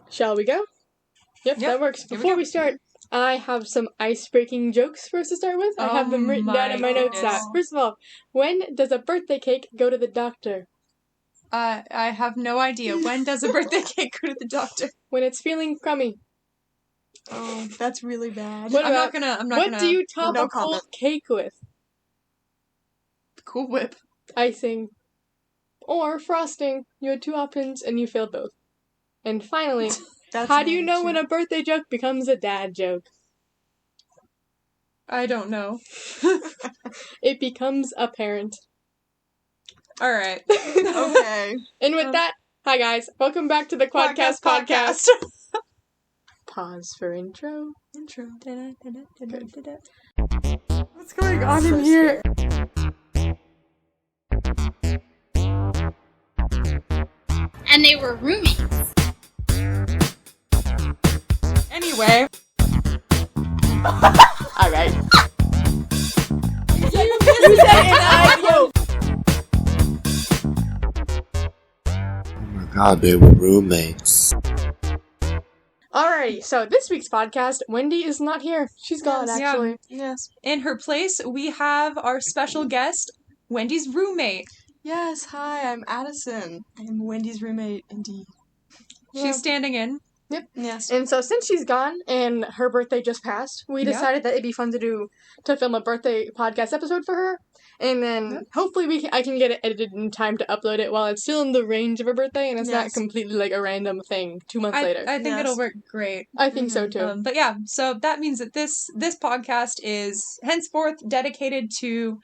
Shall we go? Yep, that works. Before we start, I have some ice-breaking jokes for us to start with. I have them written down in my notes app. First of all, when does a birthday cake go to the doctor? I have no idea. When does a birthday cake go to the doctor? When it's feeling crummy. Oh, that's really bad. What do you top a cold cake with? Cool Whip. Icing. Or frosting. You had two options and you failed both. And finally, how do you know when a birthday joke becomes a dad joke? I don't know. It becomes apparent. Alright. Okay. And with that, hi guys. Welcome back to the Quadcast Podcast. Pause for intro. What's going on in here? And they were roommates. Anyway. Alright. You said an I. Oh my god, they were roommates. Alrighty, so this week's podcast, Wendy is not here. She's gone, actually. Yes. In her place, we have our special guest, Wendy's roommate. Yes, hi, I'm Addison. I'm Wendy's roommate, indeed. She's standing in. Yep. Yes. And so since she's gone and her birthday just passed, we decided that it'd be fun to film a birthday podcast episode for her. And then hopefully I can get it edited in time to upload it while it's still in the range of her birthday and it's not completely like a random thing 2 months later. I think it'll work great. I think so too. But yeah, so that means that this podcast is henceforth dedicated to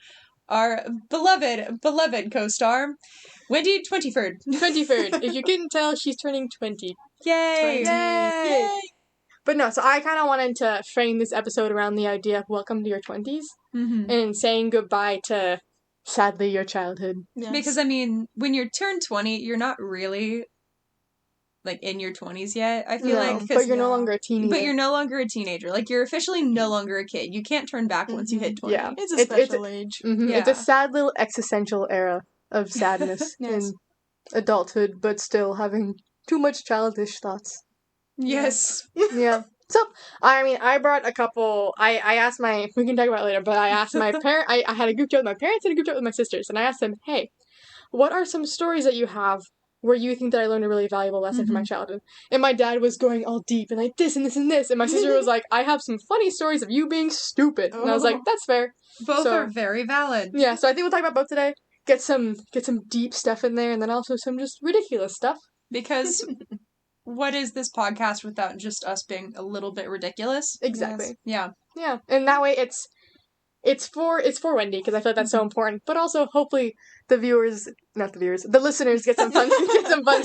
our beloved co-star, Wendy 23rd. 23rd. If you couldn't tell, she's turning 20. Yay! 20. Yay! But no, so I kind of wanted to frame this episode around the idea of welcome to your 20s and saying goodbye to, sadly, your childhood. Yes. Because, I mean, when you turn 20, you're not really, like, in your 20s yet, I feel like. But you're no longer a teenager. But you're no longer a teenager. Like, you're officially no longer a kid. You can't turn back once you hit 20. Yeah. It's a special age. Yeah. It's a sad little existential era of sadness in adulthood, but still having too much childish thoughts. Yes. Yeah. So, I mean, I brought a couple, I asked we can talk about it later, but I asked my parent, I had a group chat with my parents and a group chat with my sisters, and I asked them, hey, what are some stories that you have where you think that I learned a really valuable lesson from my childhood? And my dad was going all deep, and like, this and this and this, and my sister was like, I have some funny stories of you being stupid. And I was like, that's fair. Both are very valid. Yeah, so I think we'll talk about both today. Get some deep stuff in there, and then also some just ridiculous stuff. Because what is this podcast without just us being a little bit ridiculous? Exactly. Yes. Yeah. And that way it's for Wendy, because I feel like that's so important. But also, hopefully, the listeners get some fun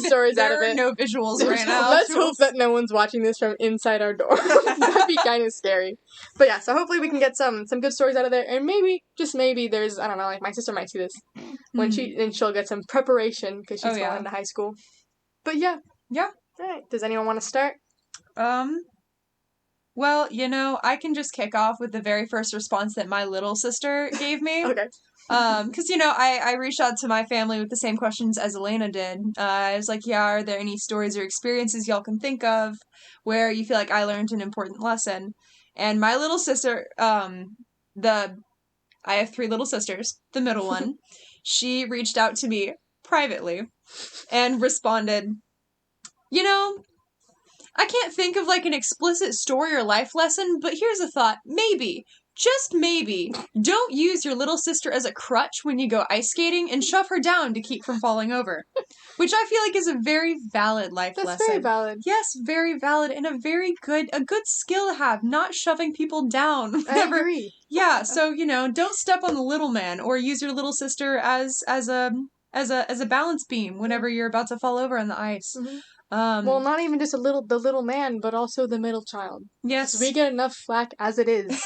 stories out of it. There are no visuals right now. Let's hope that no one's watching this from inside our door. That'd be kind of scary. But yeah, so hopefully we can get some good stories out of there. And maybe, just maybe, there's, I don't know, like my sister might see this when she'll get some preparation because she's going into high school. But yeah. Yeah. All right. Does anyone want to start? Well, I can just kick off with the very first response that my little sister gave me. Okay. Because, I reached out to my family with the same questions as Elena did. I was like, are there any stories or experiences y'all can think of where you feel like I learned an important lesson? And my little sister, I have 3 little sisters, the middle one, she reached out to me privately and responded, I can't think of like an explicit story or life lesson, but here's a thought. Maybe, just maybe, don't use your little sister as a crutch when you go ice skating and shove her down to keep from falling over. Which I feel like is a very valid life lesson. That's very valid. Yes, very valid and a good skill to have, not shoving people down. I agree. Yeah, so, don't step on the little man or use your little sister as a balance beam whenever you're about to fall over on the ice. Mm-hmm. Well, not even just the little man, but also the middle child. Yes. We get enough flack as it is.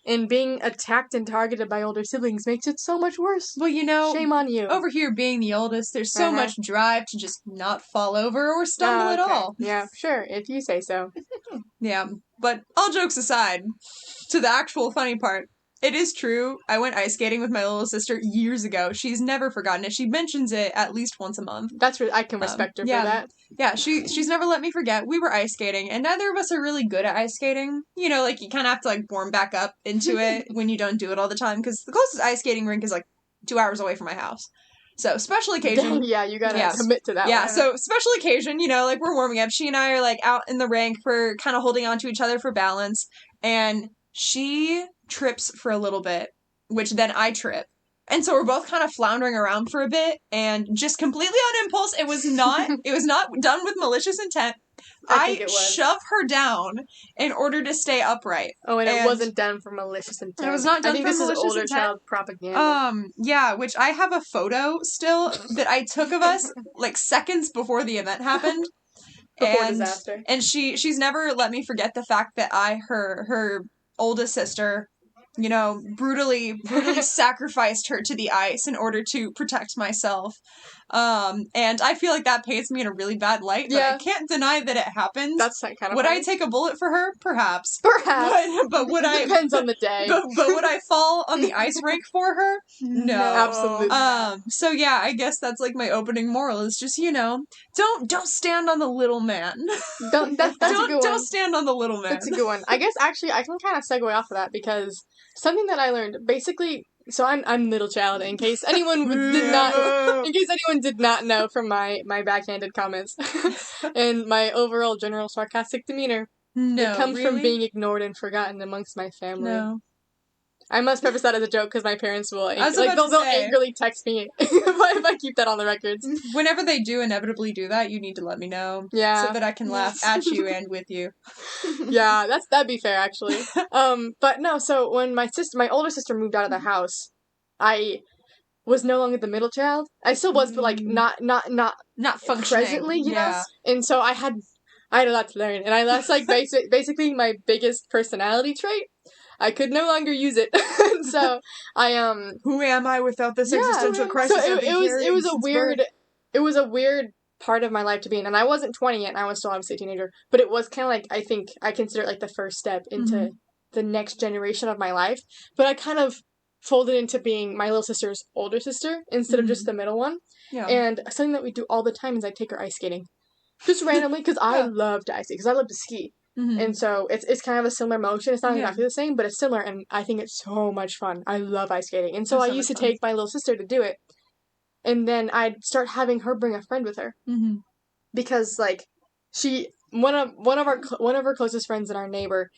And being attacked and targeted by older siblings makes it so much worse. Well, shame on you. Over here being the oldest, there's so much drive to just not fall over or stumble at all. Yeah, sure, if you say so. Yeah, but all jokes aside, to the actual funny part, It is true. I went ice skating with my little sister years ago. She's never forgotten it. She mentions it at least once a month. I can respect her yeah. for that. Yeah, she's never let me forget. We were ice skating, and neither of us are really good at ice skating. You know, like, you kind of have to, like, warm back up into it when you don't do it all the time, because the closest ice skating rink is, like, 2 hours away from my house. So, special occasion. Yeah, you gotta commit to that Yeah, one. so special occasion, you know, like, we're warming up. She and I are, like, out in the rink. We're kind of holding on to each other for balance, and she trips for a little bit, which then I trip. And so we're both kind of floundering around for a bit, and just completely on impulse, it was not done with malicious intent. I think it was. Shove her down in order to stay upright. Oh, and it wasn't done for malicious intent. It was not done for malicious intent. I think this is older child propaganda. Yeah, which I have a photo still that I took of us, like, seconds before the event happened. Before disaster. And she's never let me forget the fact that her oldest sister, you know, brutally sacrificed her to the ice in order to protect myself. And I feel like that paints me in a really bad light, but I can't deny that it happens. That's kind of Would funny. I take a bullet for her? Perhaps. But would I... Depends on the day. But would I fall on the ice rink for her? No. Absolutely. So yeah, I guess that's, like, my opening moral is just, you know, don't stand on the little man. That's a good one. Don't stand on the little man. That's a good one. I guess, actually, I can kind of segue off of that, because something that I learned, basically, so I'm middle child, in case anyone did not know from my backhanded comments and my overall general sarcastic demeanor. No, it comes really? from being ignored and forgotten amongst my family. No. I must preface that as a joke, because my parents will they'll angrily text me if I keep that on the records. Whenever they do inevitably do that, you need to let me know. Yeah. So that I can laugh at you and with you. Yeah, that'd be fair, actually. But no, so when my older sister moved out of the house, I was no longer the middle child. I still was, but, like, not functioning. Presently, you know? And so I had a lot to learn, and that's, like, basically my biggest personality trait. I could no longer use it. So I who am I without this existential crisis? So it was a weird part of my life to be in, and I wasn't 20 yet, and I was still obviously a teenager, but it was kind of like, I think I consider it like the first step into the next generation of my life. But I kind of folded into being my little sister's older sister instead of just the middle one. Yeah. And something that we do all the time is I take her ice skating, just randomly, because I love to ice skate, because I love to ski. And so it's kind of a similar motion. It's not exactly the same, but it's similar, and I think it's so much fun. I love ice skating. And so I used to take my little sister to do it, and then I'd start having her bring a friend with her. Because, like, one of her closest friends and our neighbor,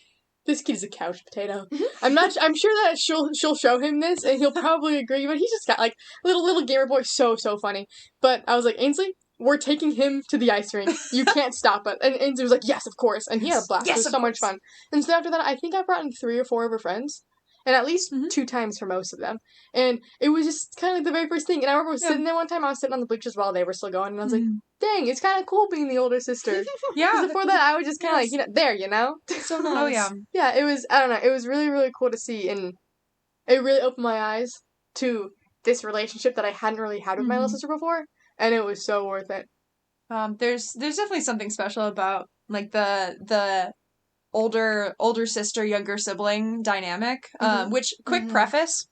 this kid is a couch potato. I'm sure that she'll show him this, and he'll probably agree, but he's just got, like, little gamer boy, so funny. But I was like, Ainsley, we're taking him to the ice rink. You can't stop it. And Ainsley was like, yes, of course. And he had a blast. It was so much fun. And so after that, I think I brought in 3 or 4 of her friends. And at least 2 times for most of them. And it was just kind of like the very first thing. And I remember sitting there one time, I was sitting on the bleachers while they were still going. And I was like, dang, it's kind of cool being the older sister. Because before that, I was just kind of like, you know, there, you know? So nice. Oh, yeah. Yeah, it was, I don't know, it was really, really cool to see. And it really opened my eyes to this relationship that I hadn't really had with my little sister before. And it was so worth it. There's definitely something special about, like, the older sister, younger sibling dynamic. Which, quick preface,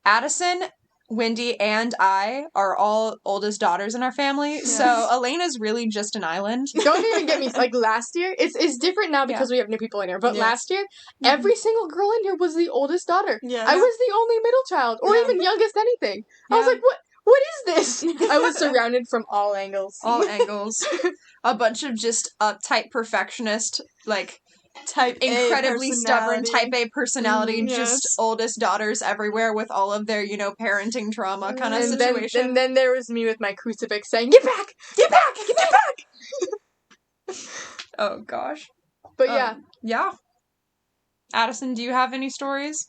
Addison, Wendy, and I are all oldest daughters in our family, so Elena's really just an island. Don't even get me, like, last year, it's different now because we have new people in here, but last year, every single girl in here was the oldest daughter. Yeah. I was the only middle child, or even youngest anything. I was like, what is this? I was surrounded from all angles. All angles. A bunch of just uptight perfectionist, like, incredibly stubborn type A personality, just oldest daughters everywhere with all of their, you know, parenting trauma kind of situation. And then there was me with my crucifix saying, get back! Get back! Get back! Oh, gosh. But yeah. Addison, do you have any stories?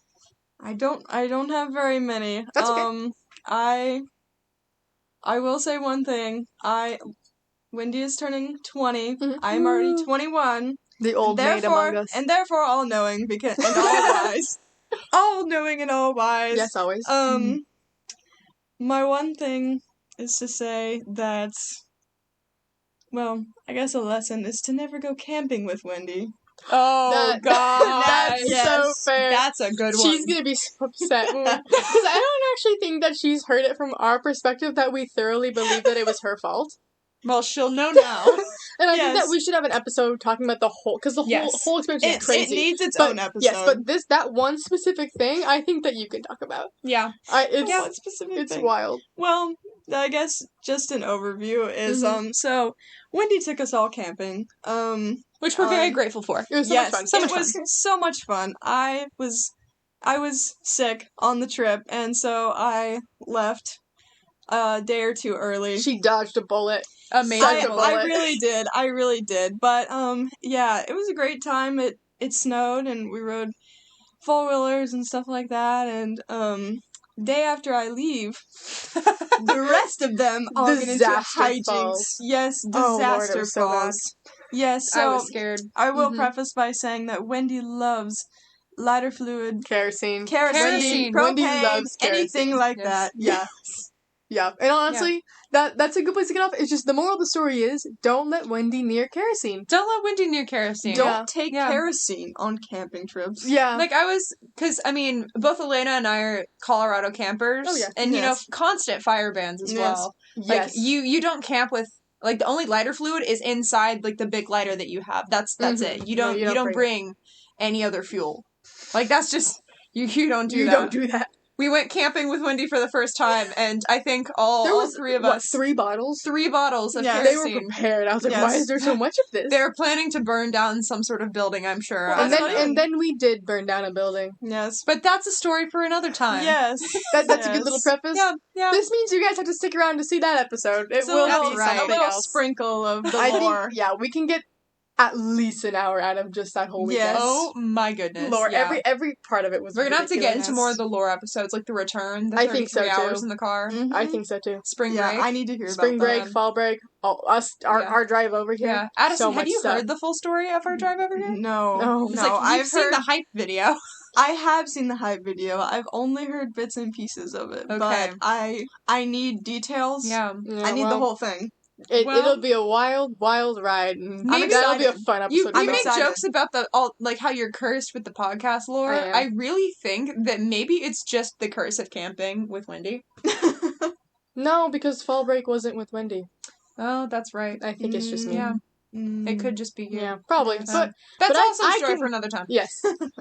I don't have very many. That's okay. I will say one thing. Wendy is turning 20. I'm already 21. The old maid among us. And therefore all-knowing, and all-wise. All-knowing and all-wise. Yes, always. My one thing is to say that, well, I guess a lesson is to never go camping with Wendy. Oh, God. That's so fair. That's a good one. She's gonna be so upset because I don't actually think that she's heard it from our perspective that we thoroughly believe that it was her fault. Well, she'll know now. And I think that we should have an episode talking about the whole, because the whole experience is crazy. It needs its own episode. Yes, but that one specific thing, I think that you can talk about. Yeah. It's specific it's thing. wild. Well, I guess just an overview is so Wendy took us all camping. Which we're very grateful for. It was so yes, much fun. it was so much fun. I was sick on the trip, and so I left a day or two early. She dodged a bullet. Amazing. I really did. But yeah, it was a great time. It snowed and we rode four-wheelers and stuff like that, and day after I leave, the rest of them all get into hijinks. Falls. Yes, Oh, Lord, disaster it was so bad. falls. Yes, so I was scared. I will preface by saying that Wendy loves lighter fluid, Kerosene. Kerosene. propane, Wendy loves kerosene. anything like that. Yeah. Yeah. And honestly, that's a good place to get off. It's just the moral of the story is don't let Wendy near kerosene. Don't let Wendy near kerosene. Don't take kerosene on camping trips. Yeah. Like, because, I mean, both Elena and I are Colorado campers. Oh, yeah. And, you know, constant fire bans as well. Like, you don't camp with, like, the only lighter fluid is inside, like, the big lighter that you have. That's it. You don't bring any other fuel. Like, that's just, you don't do that. You don't do that. We went camping with Wendy for the first time, and I think all three of us... 3 bottles? 3 bottles of kerosene. They were prepared. I was like, why is there so much of this? They were planning to burn down some sort of building, I'm sure. Well, and then we did burn down a building. Yes. But that's a story for another time. Yes. That's a good little preface. Yeah. This means you guys have to stick around to see that episode. It will be right. something A little else. sprinkle of the I lore. think, we can get at least an hour out of just that whole weekend. Yes. Oh my goodness. Lore. Yeah. Every part of it was We're gonna have to get into ridiculous. more of the lore episodes, like the return, the I think so, 33 hours too. in the car. Mhm. I think so too. Spring break. I need to hear Spring about break, that. fall break, our drive over here. Yeah. Addison, so have much you stuff. heard the full story of our drive over here? No. It's like, I've you've seen heard the hype video. I have seen the hype video. I've only heard bits and pieces of it. Okay. But I need details. Yeah. I need the whole thing. It'll be a wild, wild ride. And Maybe that'll be a excited. fun episode. You I'm make excited. jokes about like how you're cursed with the podcast lore. I am. I really think that maybe it's just the curse of camping with Wendy. No, because fall break wasn't with Wendy. Oh, that's right. I think it's just me. Yeah. It could just be you. Yeah, probably. But That's but also I a story can- for another time. yes,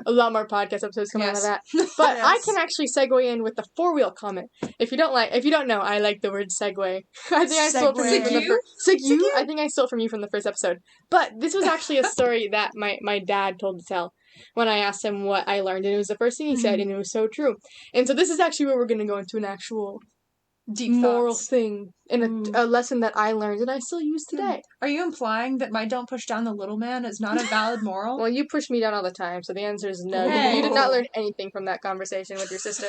a lot more podcast episodes coming out of that. Yes. But I Yes. can actually segue in with the 4-wheel comment. If you don't know, I like the word segue. I think I stole it from you from the Segue? first. Segue? I think I stole it from you from the first episode. But this was actually a story that my dad told to tell when I asked him what I learned, and it was the first thing he said, and it was so true. And so this is actually where we're going to go into an actual Deep moral thoughts. thing and a lesson that I learned and I still use today. Are you implying that my don't push down the little man is not a valid moral? Well, you push me down all the time, so the answer is no. Hey. You did not learn anything from that conversation with your sister.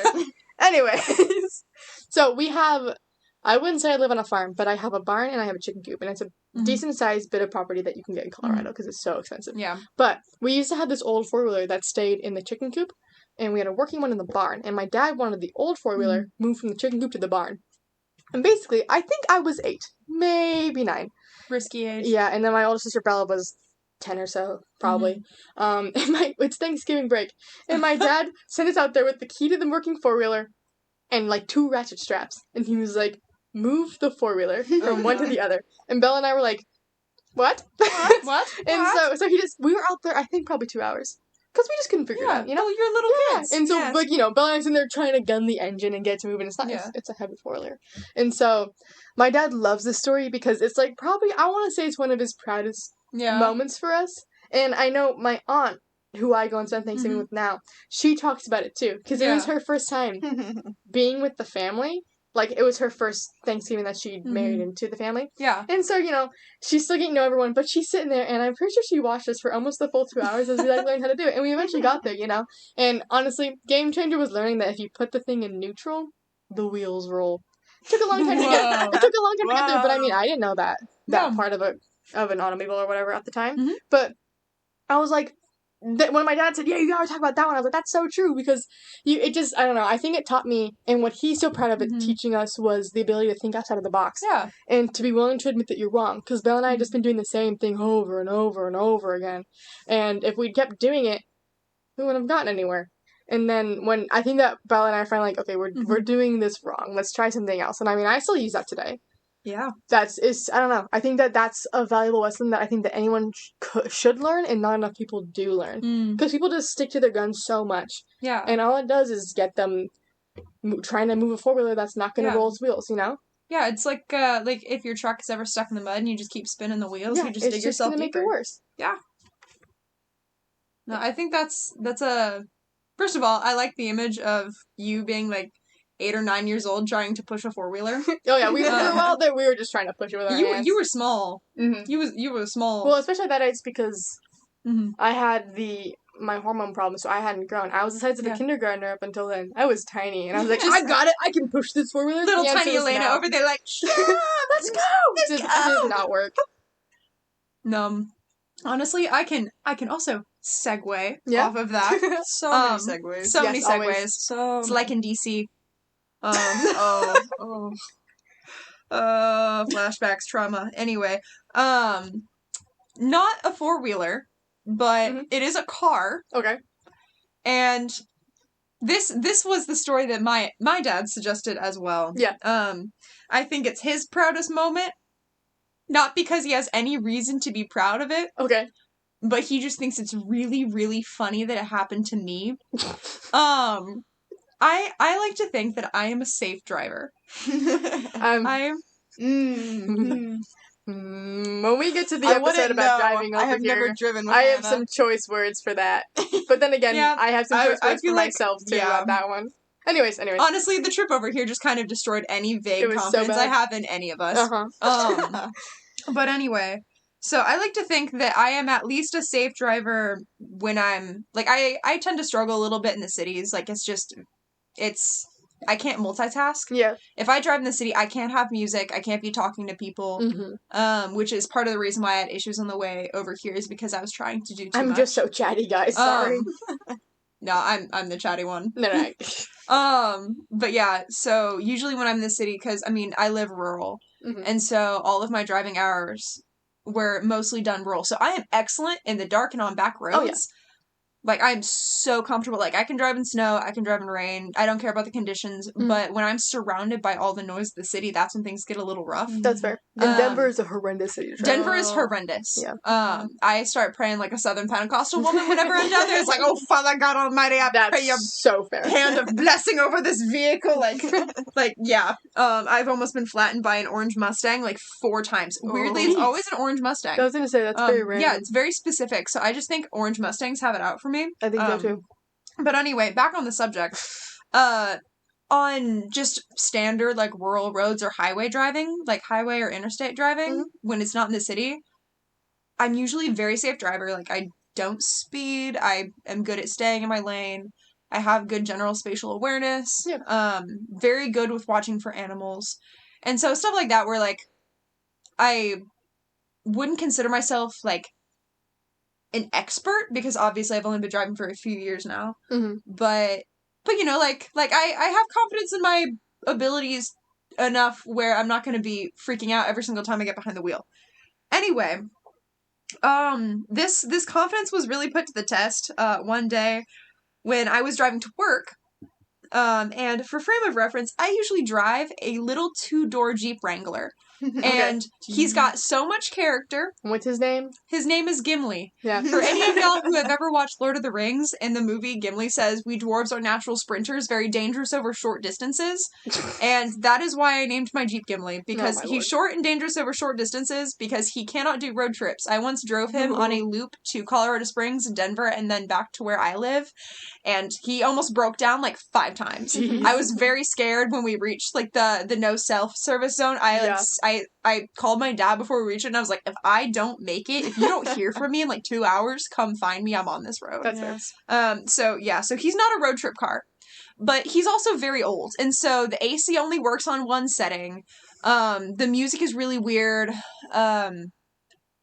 Anyways, so we have, I wouldn't say I live on a farm, but I have a barn and I have a chicken coop, and it's a decent-sized bit of property that you can get in Colorado because it's so expensive. Yeah. But we used to have this old 4-wheeler that stayed in the chicken coop, and we had a working one in the barn, and my dad wanted the old 4-wheeler moved from the chicken coop to the barn. And basically, I think I was 8, maybe 9. Risky age. Yeah, and then my older sister Bella was 10 or so, probably. And it's Thanksgiving break, and my dad sent us out there with the key to the working 4-wheeler and like 2 ratchet straps, and he was like, "Move the 4-wheeler from one to the other." And Bella and I were like, "What?" What? And so we were out there, I think probably 2 hours. Because we just couldn't figure it out, you know? Well, you're little kids. And so, like, you know, Bella and I's in there trying to gun the engine and get it to move, and it's not, it's a heavy 4-wheeler. And so, my dad loves this story because it's, like, probably, I want to say it's one of his proudest moments for us. And I know my aunt, who I go and spend Thanksgiving with now, she talks about it, too. Because it was her first time being with the family. Like, it was her first Thanksgiving that she married into the family. Yeah. And so, you know, she's still getting to know everyone, but she's sitting there, and I'm pretty sure she watched us for almost the full 2 hours as we, like, learned how to do it. And we eventually got there, you know? And honestly, game changer was learning that if you put the thing in neutral, the wheels roll. It took a long time to get there, but I mean, I didn't know that part of an automobile or whatever at the time. But I was like, when my dad said, "Yeah, you gotta talk about that one," I was like, "That's so true," because I don't know. I think it taught me, and what he's so proud of it teaching us was the ability to think outside of the box, and to be willing to admit that you're wrong. Because Belle and I had just been doing the same thing over and over and over again, and if we'd kept doing it, we wouldn't have gotten anywhere. And then when I think that Belle and I are finally like, okay, we're doing this wrong. Let's try something else. And I mean, I still use that today. Yeah. I don't know. I think that that's a valuable lesson that I think that anyone should learn, and not enough people do learn. Because people just stick to their guns so much. Yeah. And all it does is get them trying to move a four-wheeler that's not going to roll its wheels, you know? Yeah, it's like if your truck is ever stuck in the mud and you just keep spinning the wheels, you just dig yourself deeper. It's just going to make it worse. Yeah. No, I think that's a... First of all, I like the image of you being like 8 or 9 years old trying to push a four-wheeler. Oh yeah, we were just trying to push it with our hands. You were small. You were small. Well, especially at that age because I had my hormone problem, so I hadn't grown. I was the size of a kindergartner up until then. I was tiny, and I was like, I got it. I can push this four-wheeler. Little tiny Elena over there like, let's go. It did not work. No, honestly, I can also segue off of that. So many segues. So many segues. Always. It's like in DC. Flashbacks, trauma. Anyway, not a four-wheeler, but it is a car. Okay. And this was the story that my dad suggested as well. Yeah. I think it's his proudest moment, not because he has any reason to be proud of it. Okay. But he just thinks it's really, really funny that it happened to me. I like to think that I am a safe driver. When we get to the episode about driving over I have here, never driven with I Hannah. have some choice words for that. But then again, I have some choice words for myself too about that one. Anyways. Honestly, the trip over here just kind of destroyed any vague confidence I have in any of us. But anyway, so I like to think that I am at least a safe driver when I'm, like, I tend to struggle a little bit in the cities. Like, I can't multitask. Yeah. If I drive in the city, I can't have music. I can't be talking to people. Which is part of the reason why I had issues on the way over here is because I was trying to do too much. I'm just so chatty, guys. Sorry. No, I'm the chatty one. No. But yeah, so usually when I'm in the city, because, I mean, I live rural, and so all of my driving hours were mostly done rural. So I am excellent in the dark and on back roads. Oh, yeah. Like, I'm so comfortable. Like, I can drive in snow, I can drive in rain, I don't care about the conditions, but when I'm surrounded by all the noise of the city, that's when things get a little rough. That's fair. And Denver is a horrendous city to drive. Denver is horrendous. Yeah. I start praying like a Southern Pentecostal woman whenever I'm down there. It's like, oh, Father God Almighty, I pray your so fair. hand of blessing over this vehicle. Like, yeah. I've almost been flattened by an orange Mustang, like, 4 times. Weirdly, it's always an orange Mustang. I was going to say, that's very random. Yeah, it's very specific. So I just think orange Mustangs have it out for me. I think so too. But anyway, back on the subject. On just standard, like, rural roads or highway driving, like highway or interstate driving, when it's not in the city, I'm usually a very safe driver. Like, I don't speed. I am good at staying in my lane. I have good general spatial awareness. Yeah. Very good with watching for animals. And so stuff like that where, like, I wouldn't consider myself, like, an expert, because obviously I've only been driving for a few years now. But you know, like I have confidence in my abilities enough where I'm not going to be freaking out every single time I get behind the wheel. Anyway, this confidence was really put to the test one day when I was driving to work. And for frame of reference, I usually drive a little 2-door Jeep Wrangler. And he's got so much character. What's his name? His name is Gimli. Yeah. For any of y'all who have ever watched Lord of the Rings, in the movie, Gimli says, "We dwarves are natural sprinters, very dangerous over short distances." And that is why I named my Jeep Gimli, because he's short and dangerous over short distances, because he cannot do road trips. I once drove him on a loop to Colorado Springs, Denver, and then back to where I live, and he almost broke down like 5 times. Jeez. I was very scared when we reached like the no self-service zone. I called my dad before we reached it, and I was like, if I don't make it, if you don't hear from me in like 2 hours, come find me. I'm on this road. That's fair. So he's not a road trip car, but he's also very old, and so the AC only works on one setting. The music is really weird.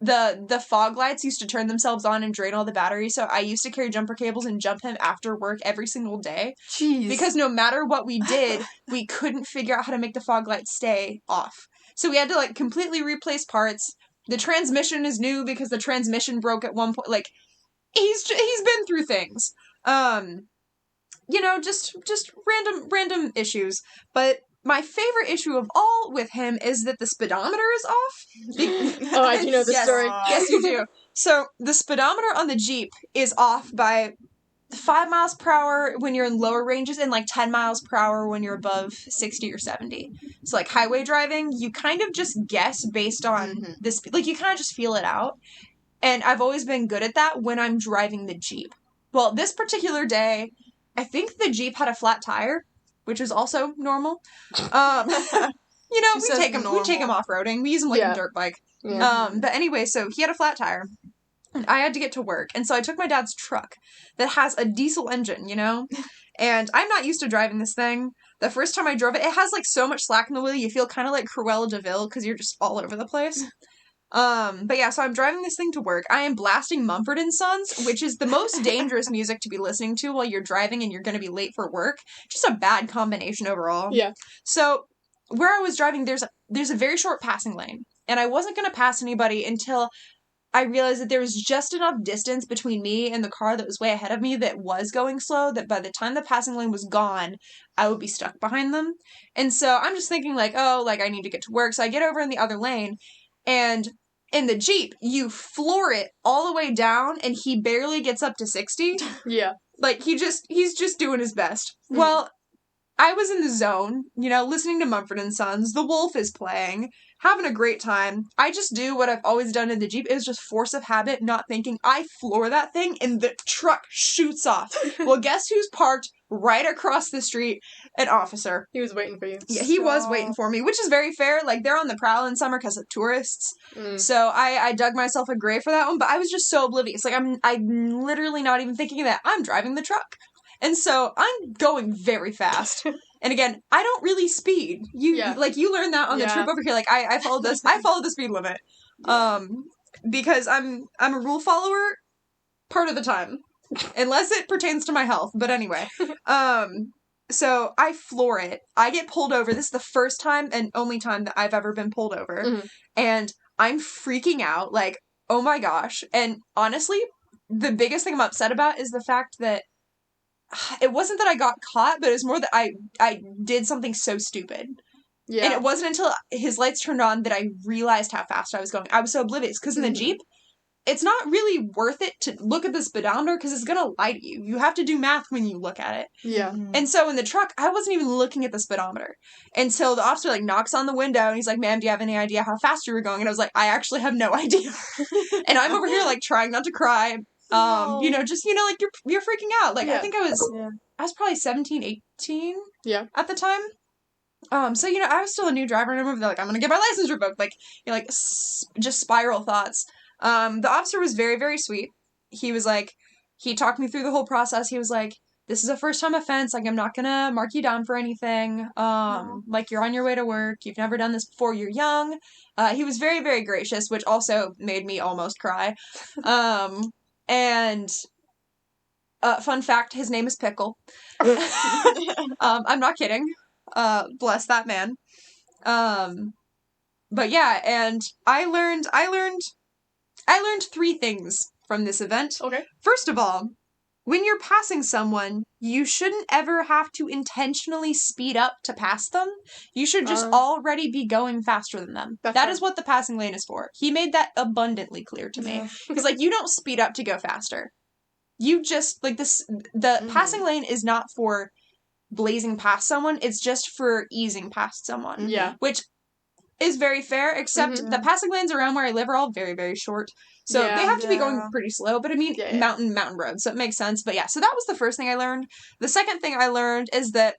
the fog lights used to turn themselves on and drain all the batteries, so I used to carry jumper cables and jump him after work every single day. Jeez. Because no matter what we did, we couldn't figure out how to make the fog lights stay off. So we had to, like, completely replace parts. The transmission is new because the transmission broke at one point. Like, he's been through things. You know, just random issues. But my favorite issue of all with him is that the speedometer is off. Oh, I do know the story. Yes, you do. So the speedometer on the Jeep is off by 5 miles per hour when you're in lower ranges and like 10 miles per hour when you're above 60 or 70. So like highway driving, you kind of just guess based on this, like you kind of just feel it out. And I've always been good at that when I'm driving the Jeep. Well, this particular day, I think the Jeep had a flat tire, which is also normal. You know, we take him off-roading. We use him like a dirt bike. Yeah. But anyway, so he had a flat tire. And I had to get to work. And so I took my dad's truck that has a diesel engine, you know? And I'm not used to driving this thing. The first time I drove it, it has like so much slack in the wheel, you feel kind of like Cruella de Vil because you're just all over the place. But yeah, so I'm driving this thing to work. I am blasting Mumford & Sons, which is the most dangerous music to be listening to while you're driving and you're going to be late for work. Just a bad combination overall. Yeah. So where I was driving, there's a very short passing lane. And I wasn't going to pass anybody until I realized that there was just enough distance between me and the car that was way ahead of me that was going slow, that by the time the passing lane was gone, I would be stuck behind them. And so I'm just thinking like, oh, like I need to get to work. So I get over in the other lane, and in the Jeep, you floor it all the way down and he barely gets up to 60. Yeah. Like he's just doing his best. Well, I was in the zone, you know, listening to Mumford & Sons. The Wolf is playing, having a great time. I just do what I've always done in the Jeep. It was just force of habit, not thinking. I floor that thing and the truck shoots off. Well, guess who's parked right across the street? An officer. He was waiting for you. Yeah, he was waiting for me, which is very fair. Like, they're on the prowl in summer because of tourists. So I dug myself a grave for that one, but I was just so oblivious. Like, I'm literally not even thinking that I'm driving the truck. And so I'm going very fast. And again, I don't really speed. You learned that on the trip over here. Like I follow this. I follow the speed limit. Because I'm a rule follower part of the time. Unless it pertains to my health. But anyway. So I floor it. I get pulled over. This is the first time and only time that I've ever been pulled over. And I'm freaking out. Like, oh my gosh. And honestly, the biggest thing I'm upset about is the fact that it wasn't that I got caught, but it was more that I did something so stupid. Yeah. And it wasn't until his lights turned on that I realized how fast I was going. I was so oblivious, because in the Jeep, it's not really worth it to look at the speedometer, because it's going to lie to you. You have to do math when you look at it. Yeah. And so in the truck, I wasn't even looking at the speedometer until the officer, like, knocks on the window, and he's like, ma'am, do you have any idea how fast you were going? And I was like, I actually have no idea. And I'm over here, like, trying not to cry. You know, just, you know, like, you're freaking out. Like, I think I was probably 17, 18 at the time. So, you know, I was still a new driver, and I'm like, I'm gonna get my license revoked. Like, you know, like, just spiral thoughts. The officer was very, very sweet. He was like, he talked me through the whole process. He was like, this is a first-time offense. Like, I'm not gonna mark you down for anything. Like, you're on your way to work. You've never done this before. You're young. He was very, very gracious, which also made me almost cry. And fun fact, his name is Pickle. I'm not kidding. Bless that man. But yeah, and I learned 3 things from this event. Okay. First of all, when you're passing someone, you shouldn't ever have to intentionally speed up to pass them. You should just already be going faster than them. That is what the passing lane is for. He made that abundantly clear to me. Because, like, you don't speed up to go faster. You just, like, the passing lane is not for blazing past someone. It's just for easing past someone. Yeah. Which is very fair, except the passing lanes around where I live are all very, very short. So they have to be going pretty slow, but I mean, mountain roads, so it makes sense. But yeah, so that was the first thing I learned. The second thing I learned is that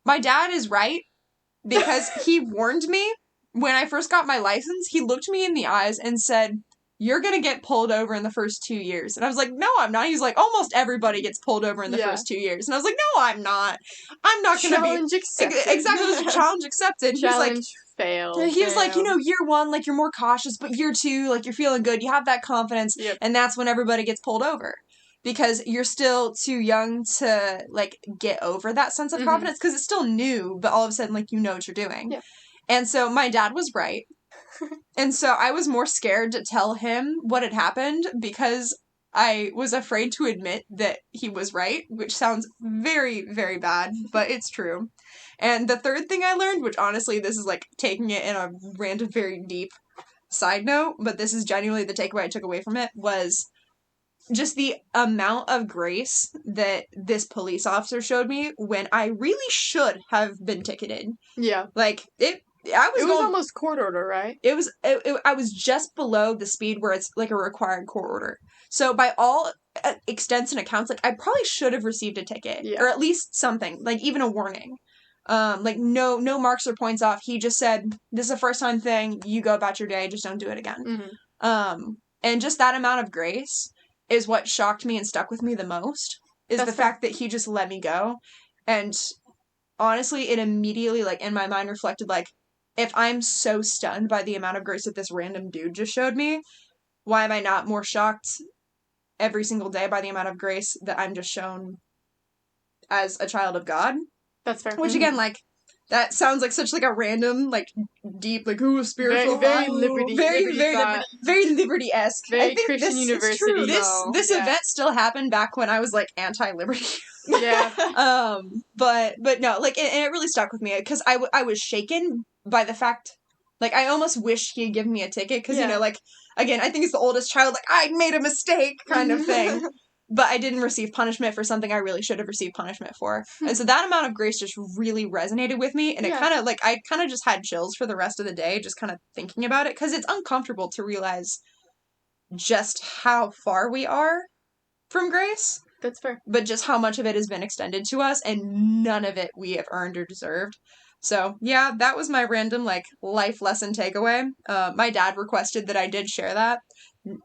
my dad is right, because he warned me when I first got my license. He looked me in the eyes and said, you're gonna get pulled over in the first 2 years. And I was like, no, I'm not. He's like, almost everybody gets pulled over in the first 2 years. And I was like, no, I'm not. I'm not gonna challenge accepted. Exactly, it was a challenge accepted. Challenge Fail. He was like, year one, like, you're more cautious, but year two, like, you're feeling good. You have that confidence. Yep. And that's when everybody gets pulled over. Because you're still too young to, like, get over that sense of confidence. Because it's still new, but all of a sudden, like, you know what you're doing. Yeah. And so my dad was right. And so I was more scared to tell him what had happened because I was afraid to admit that he was right, which sounds very, very bad, but it's true. And the third thing I learned, which honestly, this is like taking it in a random, very deep side note, but this is genuinely the takeaway I took away from it, was just the amount of grace that this police officer showed me when I really should have been ticketed. Yeah. Like, it was almost court order, right? I was just below the speed where it's like a required court order. So by all extents and accounts, like, I probably should have received a ticket or at least something, like even a warning. Like no marks or points off. He just said, "This is a first time thing. You go about your day. Just don't do it again." And just that amount of grace is what shocked me and stuck with me the most. Is the fact that he just let me go, and honestly, it immediately, like, in my mind reflected, like, if I'm so stunned by the amount of grace that this random dude just showed me, why am I not more shocked every single day by the amount of grace that I'm just shown as a child of God? That's fair. Which, again, like, that sounds like such, like, a random, like, deep, like, ooh, spiritual, very liberty, very liberty-esque. Very I think Christian this university. is true. This event still happened back when I was, like, anti-liberty. Yeah. But no, like, and it really stuck with me because I was shaken by the fact, like, I almost wish he had given me a ticket because, like, again, I think it's the oldest child, like, I made a mistake kind of thing. But I didn't receive punishment for something I really should have received punishment for. And so that amount of grace just really resonated with me. And it kind of, like, I kind of just had chills for the rest of the day, just kind of thinking about it. Because it's uncomfortable to realize just how far we are from grace. That's fair. But just how much of it has been extended to us, and none of it we have earned or deserved. So, yeah, that was my random, like, life lesson takeaway. My dad requested that I did share that.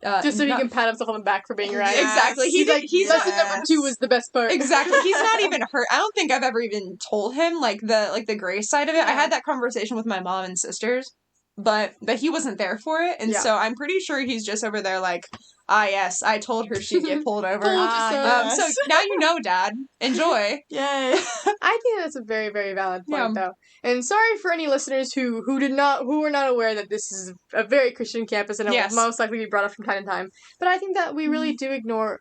Just so you can pat himself on the back for being right. Exactly. He's like, lesson number 2 was the best part. Exactly. He's not even hurt. I don't think I've ever even told him, like, the grace side of it. I had that conversation with my mom and sisters, but he wasn't there for it, and so I'm pretty sure he's just over there like, yes, I told her she'd get pulled over. So now you know, Dad. Enjoy. Yay. I think that's a very, very valid point, though. And sorry for any listeners who were not aware that this is a very Christian campus and it will most likely be brought up from time to time. But I think that we really do ignore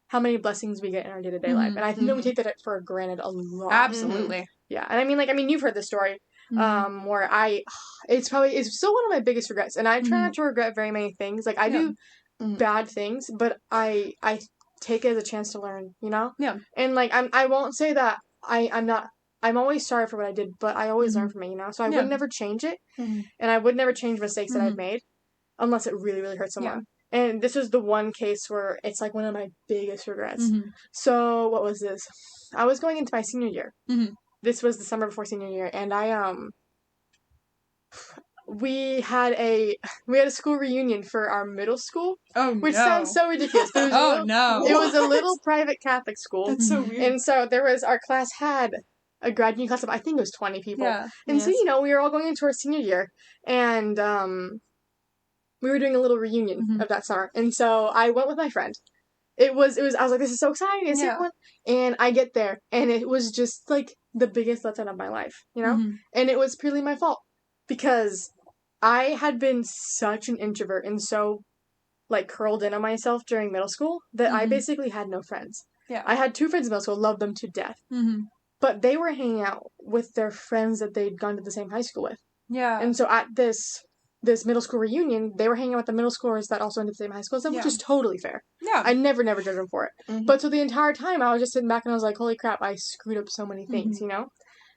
how many blessings we get in our day-to-day life. And I think that we take that for granted a lot. Absolutely. Yeah. And I mean, you've heard this story. Where it's still one of my biggest regrets. And I try not to regret very many things. Like, I do bad things, but I take it as a chance to learn, you know? Yeah. And, like, I won't say that I'm always sorry for what I did, but I always learn from it, you know? So I would never change it, and I would never change mistakes that I've made, unless it really, really hurt someone. Yeah. And this was the one case where it's, like, one of my biggest regrets. So, what was this? I was going into my senior year. This was the summer before senior year, and we had a school reunion for our middle school. Which sounds so ridiculous. It was a little private Catholic school. That's so weird. And so our class had a graduating class of, I think it was 20 people. Yeah. And so, we were all going into our senior year, and we were doing a little reunion of that summer. And so I went with my friend. I was like, this is so exciting, it's one. And I get there, and it was just, like, the biggest letdown of my life, you know? And it was purely my fault, because I had been such an introvert and so, like, curled in on myself during middle school that I basically had no friends. Yeah. I had 2 friends in middle school, loved them to death. But they were hanging out with their friends that they'd gone to the same high school with. Yeah. And so at this middle school reunion, they were hanging out with the middle schoolers that also went to the same high school as them, which is totally fair. Yeah. I never judged them for it. But so the entire time, I was just sitting back and I was like, holy crap, I screwed up so many things, you know?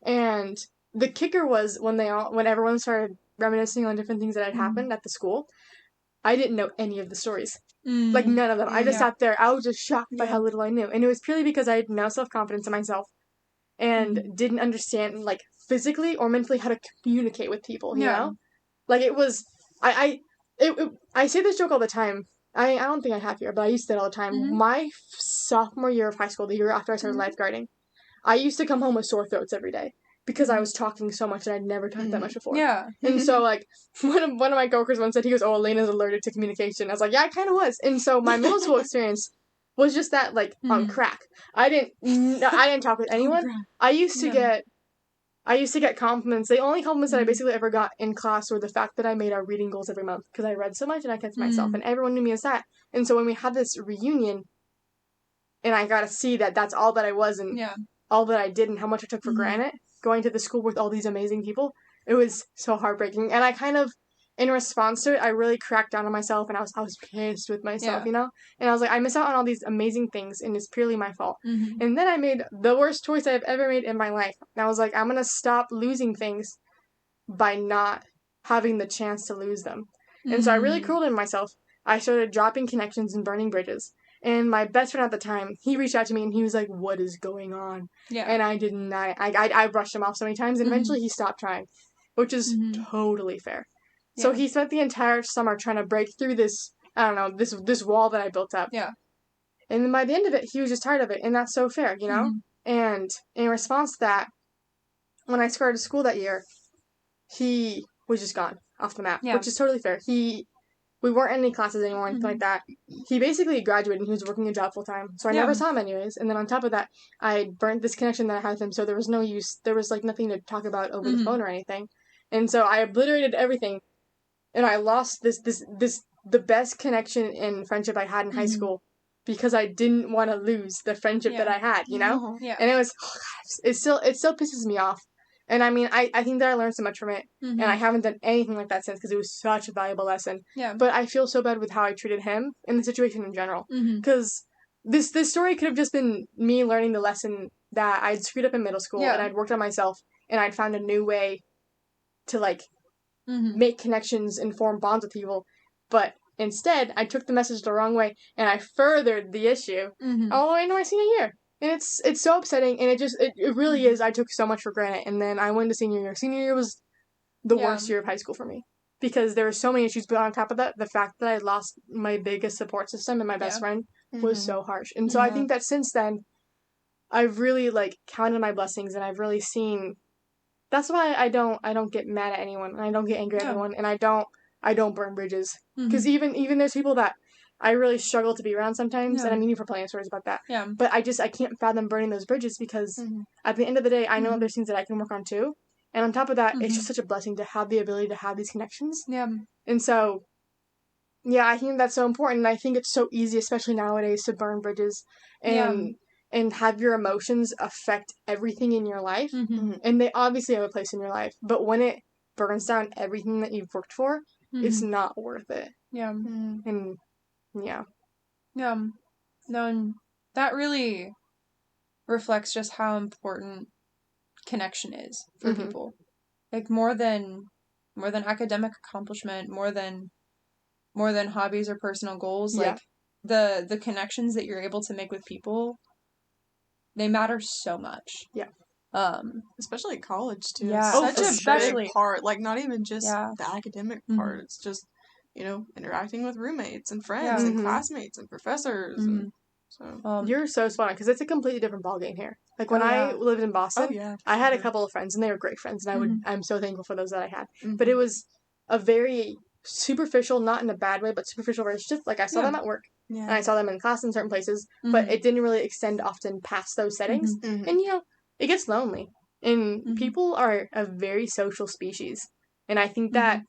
And the kicker was when everyone started reminiscing on different things that had happened at the school, I didn't know any of the stories. Like, none of them. I just sat there. I was just shocked by how little I knew. And it was purely because I had no self-confidence in myself and didn't understand, like, physically or mentally how to communicate with people, you know? Like, it was... I say this joke all the time. I don't think I have here, but I used to say it all the time. My sophomore year of high school, the year after I started lifeguarding, I used to come home with sore throats every day. because I was talking so much and I'd never talked that much before. Yeah. And so, like, one of my coworkers once said, he goes, oh, Elena's allergic to communication. I was like, yeah, I kind of was. And so my middle school experience was just that, like, on crack. I didn't talk with anyone. I used to get compliments. The only compliments that I basically ever got in class were the fact that I made our reading goals every month because I read so much and I kept to myself, and everyone knew me as that. And so when we had this reunion, and I got to see that that's all that I was and all that I did and how much I took for granted, going to the school with all these amazing people, it was so heartbreaking. And I kind of, in response to it, I really cracked down on myself, and I was pissed with myself, you know? And I was like, I miss out on all these amazing things, and it's purely my fault. And then I made the worst choice I've ever made in my life. And I was like, I'm going to stop losing things by not having the chance to lose them. And so I really crueled in myself. I started dropping connections and burning bridges. And my best friend at the time, he reached out to me, and he was like, what is going on? And I didn't. I brushed him off so many times, and eventually he stopped trying, which is totally fair. So he spent the entire summer trying to break through this, I don't know, this wall that I built up. And then by the end of it, he was just tired of it, and that's so fair, you know? And in response to that, when I started school that year, he was just gone off the map, which is totally fair. We weren't in any classes anymore, anything like that. He basically graduated, and he was working a job full-time, so I never saw him anyways. And then on top of that, I burnt this connection that I had with him, so there was no use, there was, like, nothing to talk about over the phone or anything. And so I obliterated everything, and I lost the best connection and friendship I had in high school because I didn't want to lose the friendship that I had, you know? And it was, it still pisses me off. And I mean, I think that I learned so much from it, and I haven't done anything like that since because it was such a valuable lesson. But I feel so bad with how I treated him and the situation in general. Because this story could have just been me learning the lesson that I'd screwed up in middle school, and I'd worked on myself, and I'd found a new way to, like, make connections and form bonds with people. But instead, I took the message the wrong way, and I furthered the issue all the way into my senior year. And it's so upsetting, and it really is. I took so much for granted, and then I went to senior year. Senior year was the worst year of high school for me, because there were so many issues, but on top of that, the fact that I lost my biggest support system and my best friend was so harsh. And so I think that since then, I've really, like, counted my blessings, and I've really seen, that's why I don't get mad at anyone, and I don't get angry at anyone, and I don't burn bridges, because even there's people that I really struggle to be around sometimes, and I mean, you've heard plenty of stories about that. But I can't fathom burning those bridges, because at the end of the day, I know there's things that I can work on too. And on top of that, it's just such a blessing to have the ability to have these connections. And so, I think that's so important. And I think it's so easy, especially nowadays, to burn bridges and have your emotions affect everything in your life. And they obviously have a place in your life. But when it burns down everything that you've worked for, it's not worth it. And no, and that really reflects just how important connection is for people. Like, more than academic accomplishment, more than hobbies or personal goals, like the connections that you're able to make with people, they matter so much. Especially at college too. Such a big part. Like, not even just the academic part. It's just, you know, interacting with roommates and friends and classmates and professors. And so you're so spot on, because it's a completely different ballgame here. Like, when I lived in Boston, I had a couple of friends, and they were great friends, and I'm so thankful for those that I had. But it was a very superficial, not in a bad way, but superficial relationship. Like, I saw them at work, and I saw them in class in certain places, but it didn't really extend often past those settings. And, you know, it gets lonely. And people are a very social species. And I think that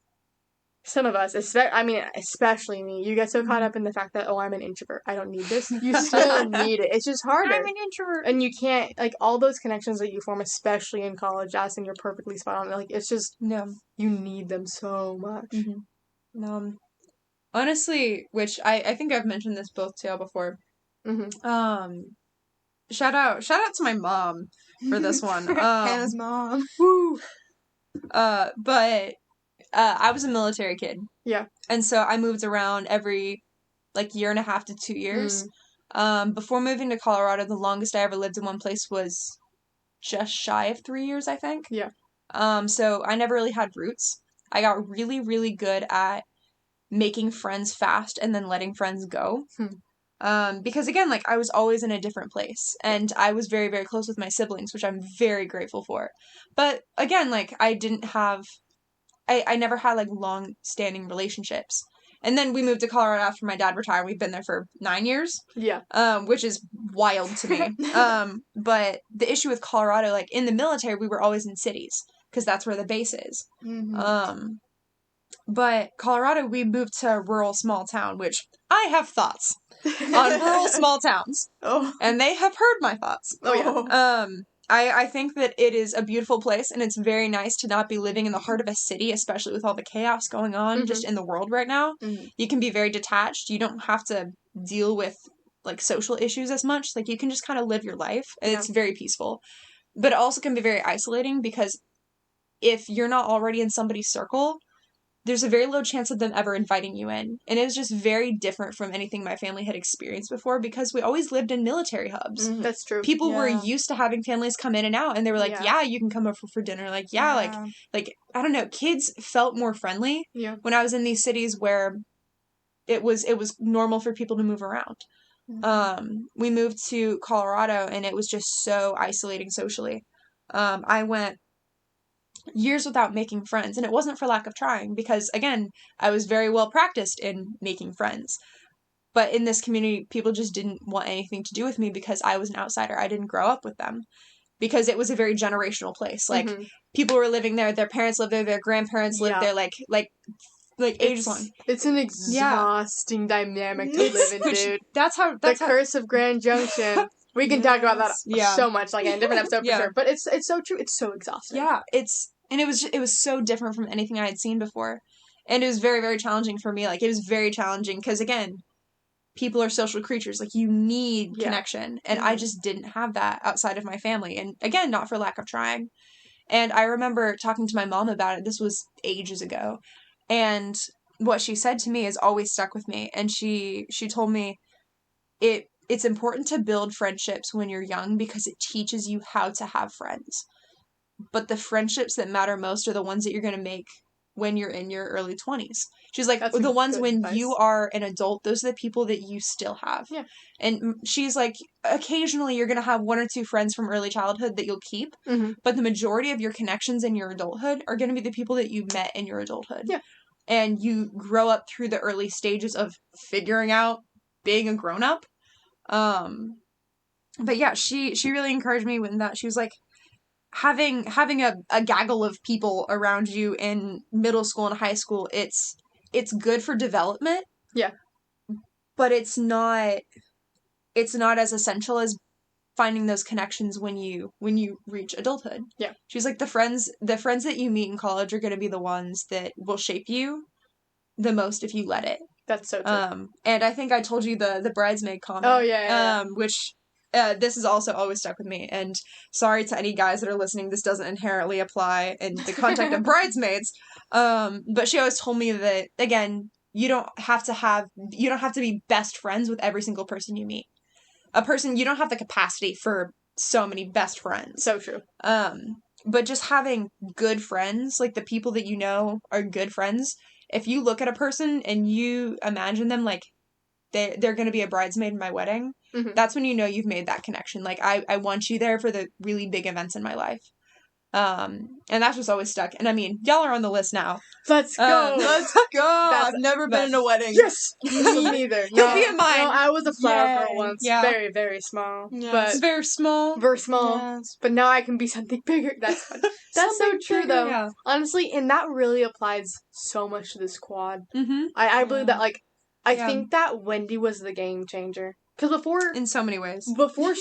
some of us, especially me, you get so caught up in the fact that, oh, I'm an introvert, I don't need this. You still need it. It's just harder. I'm an introvert. And you can't, like, all those connections that you form, especially in college, Addison, you're perfectly spot on. Like, it's just, you need them so much. Honestly, which I think I've mentioned this both to y'all before. Shout out to my mom for this one. Hannah's mom. Woo! But I was a military kid. And so I moved around every, like, year and a half to 2 years. Before moving to Colorado, the longest I ever lived in one place was just shy of 3 years, I think. So I never really had roots. I got really, really good at making friends fast and then letting friends go. Because again, like I was always in a different place and I was very, very close with my siblings, which I'm very grateful for. But again, like I never had like long standing relationships. And then we moved to Colorado after my dad retired. We've been there for 9 years. Yeah. Which is wild to me. But the issue with Colorado, like in the military, we were always in cities because that's where the base is. Mm-hmm. But Colorado, we moved to a rural small town, which I have thoughts on rural small towns. Oh. And they have heard my thoughts. Oh, yeah. I think that it is a beautiful place and it's very nice to not be living in the heart of a city, especially with all the chaos going on just in the world right now. Mm-hmm. You can be very detached. You don't have to deal with like social issues as much. Like you can just kind of live your life and it's very peaceful. But it also can be very isolating because if you're not already in somebody's circle, there's a very low chance of them ever inviting you in. And it was just very different from anything my family had experienced before because we always lived in military hubs. Mm-hmm. That's true. People were used to having families come in and out and they were like, yeah, you can come over for dinner. Like, like, I don't know, kids felt more friendly when I was in these cities where it was normal for people to move around. Mm-hmm. We moved to Colorado and it was just so isolating socially. I went years without making friends, and it wasn't for lack of trying because again, I was very well practiced in making friends. But in this community, people just didn't want anything to do with me because I was an outsider. I didn't grow up with them because it was a very generational place. Like people were living there, their parents lived there, their grandparents lived there, like ages long. It's an exhausting dynamic to live in, dude. That's how the curse of Grand Junction. We can talk about that so much, like in a different episode for sure. But it's so true. It's so exhausting. Yeah, it was so different from anything I had seen before, and it was very, very challenging for me. Like it was very challenging because again, people are social creatures. Like you need connection, and I just didn't have that outside of my family. And again, not for lack of trying. And I remember talking to my mom about it. This was ages ago, and what she said to me has always stuck with me. And she told me it's important to build friendships when you're young because it teaches you how to have friends. But the friendships that matter most are the ones that you're going to make when you're in your early 20s. She's like, the ones when you are an adult, those are the people that you still have. Yeah. And she's like, occasionally you're going to have one or two friends from early childhood that you'll keep. Mm-hmm. But the majority of your connections in your adulthood are going to be the people that you met in your adulthood. Yeah. And you grow up through the early stages of figuring out being a grown-up. But yeah, she really encouraged me with that. She was like, having a gaggle of people around you in middle school and high school, it's good for development. Yeah. But it's not as essential as finding those connections when you reach adulthood. Yeah. She's like, the friends that you meet in college are going to be the ones that will shape you the most if you let it. That's so true. And I think I told you the bridesmaid comment. Oh yeah. Which this has also always stuck with me. And sorry to any guys that are listening, this doesn't inherently apply in the context of bridesmaids. But she always told me that again, you don't have to be best friends with every single person you meet. You don't have the capacity for so many best friends. So true. But just having good friends, like the people that you know are good friends, if you look at a person and you imagine them like they're going to be a bridesmaid in my wedding, that's when you know you've made that connection. Like, I want you there for the really big events in my life. And that's just always stuck. And I mean, y'all are on the list now. Let's go. Let's go. I've never been in a wedding. Yes. Me neither. You'll be in mine. No, I was a flower girl once. Yeah. Very, very small. Yes. But it's very small. Very small. Yes. But now I can be something bigger. That's fun. That's so true, though. Yeah. Honestly, and that really applies so much to this quad. Mm-hmm. I believe that, like, I think that Wendy was the game changer. Because before... In so many ways. Before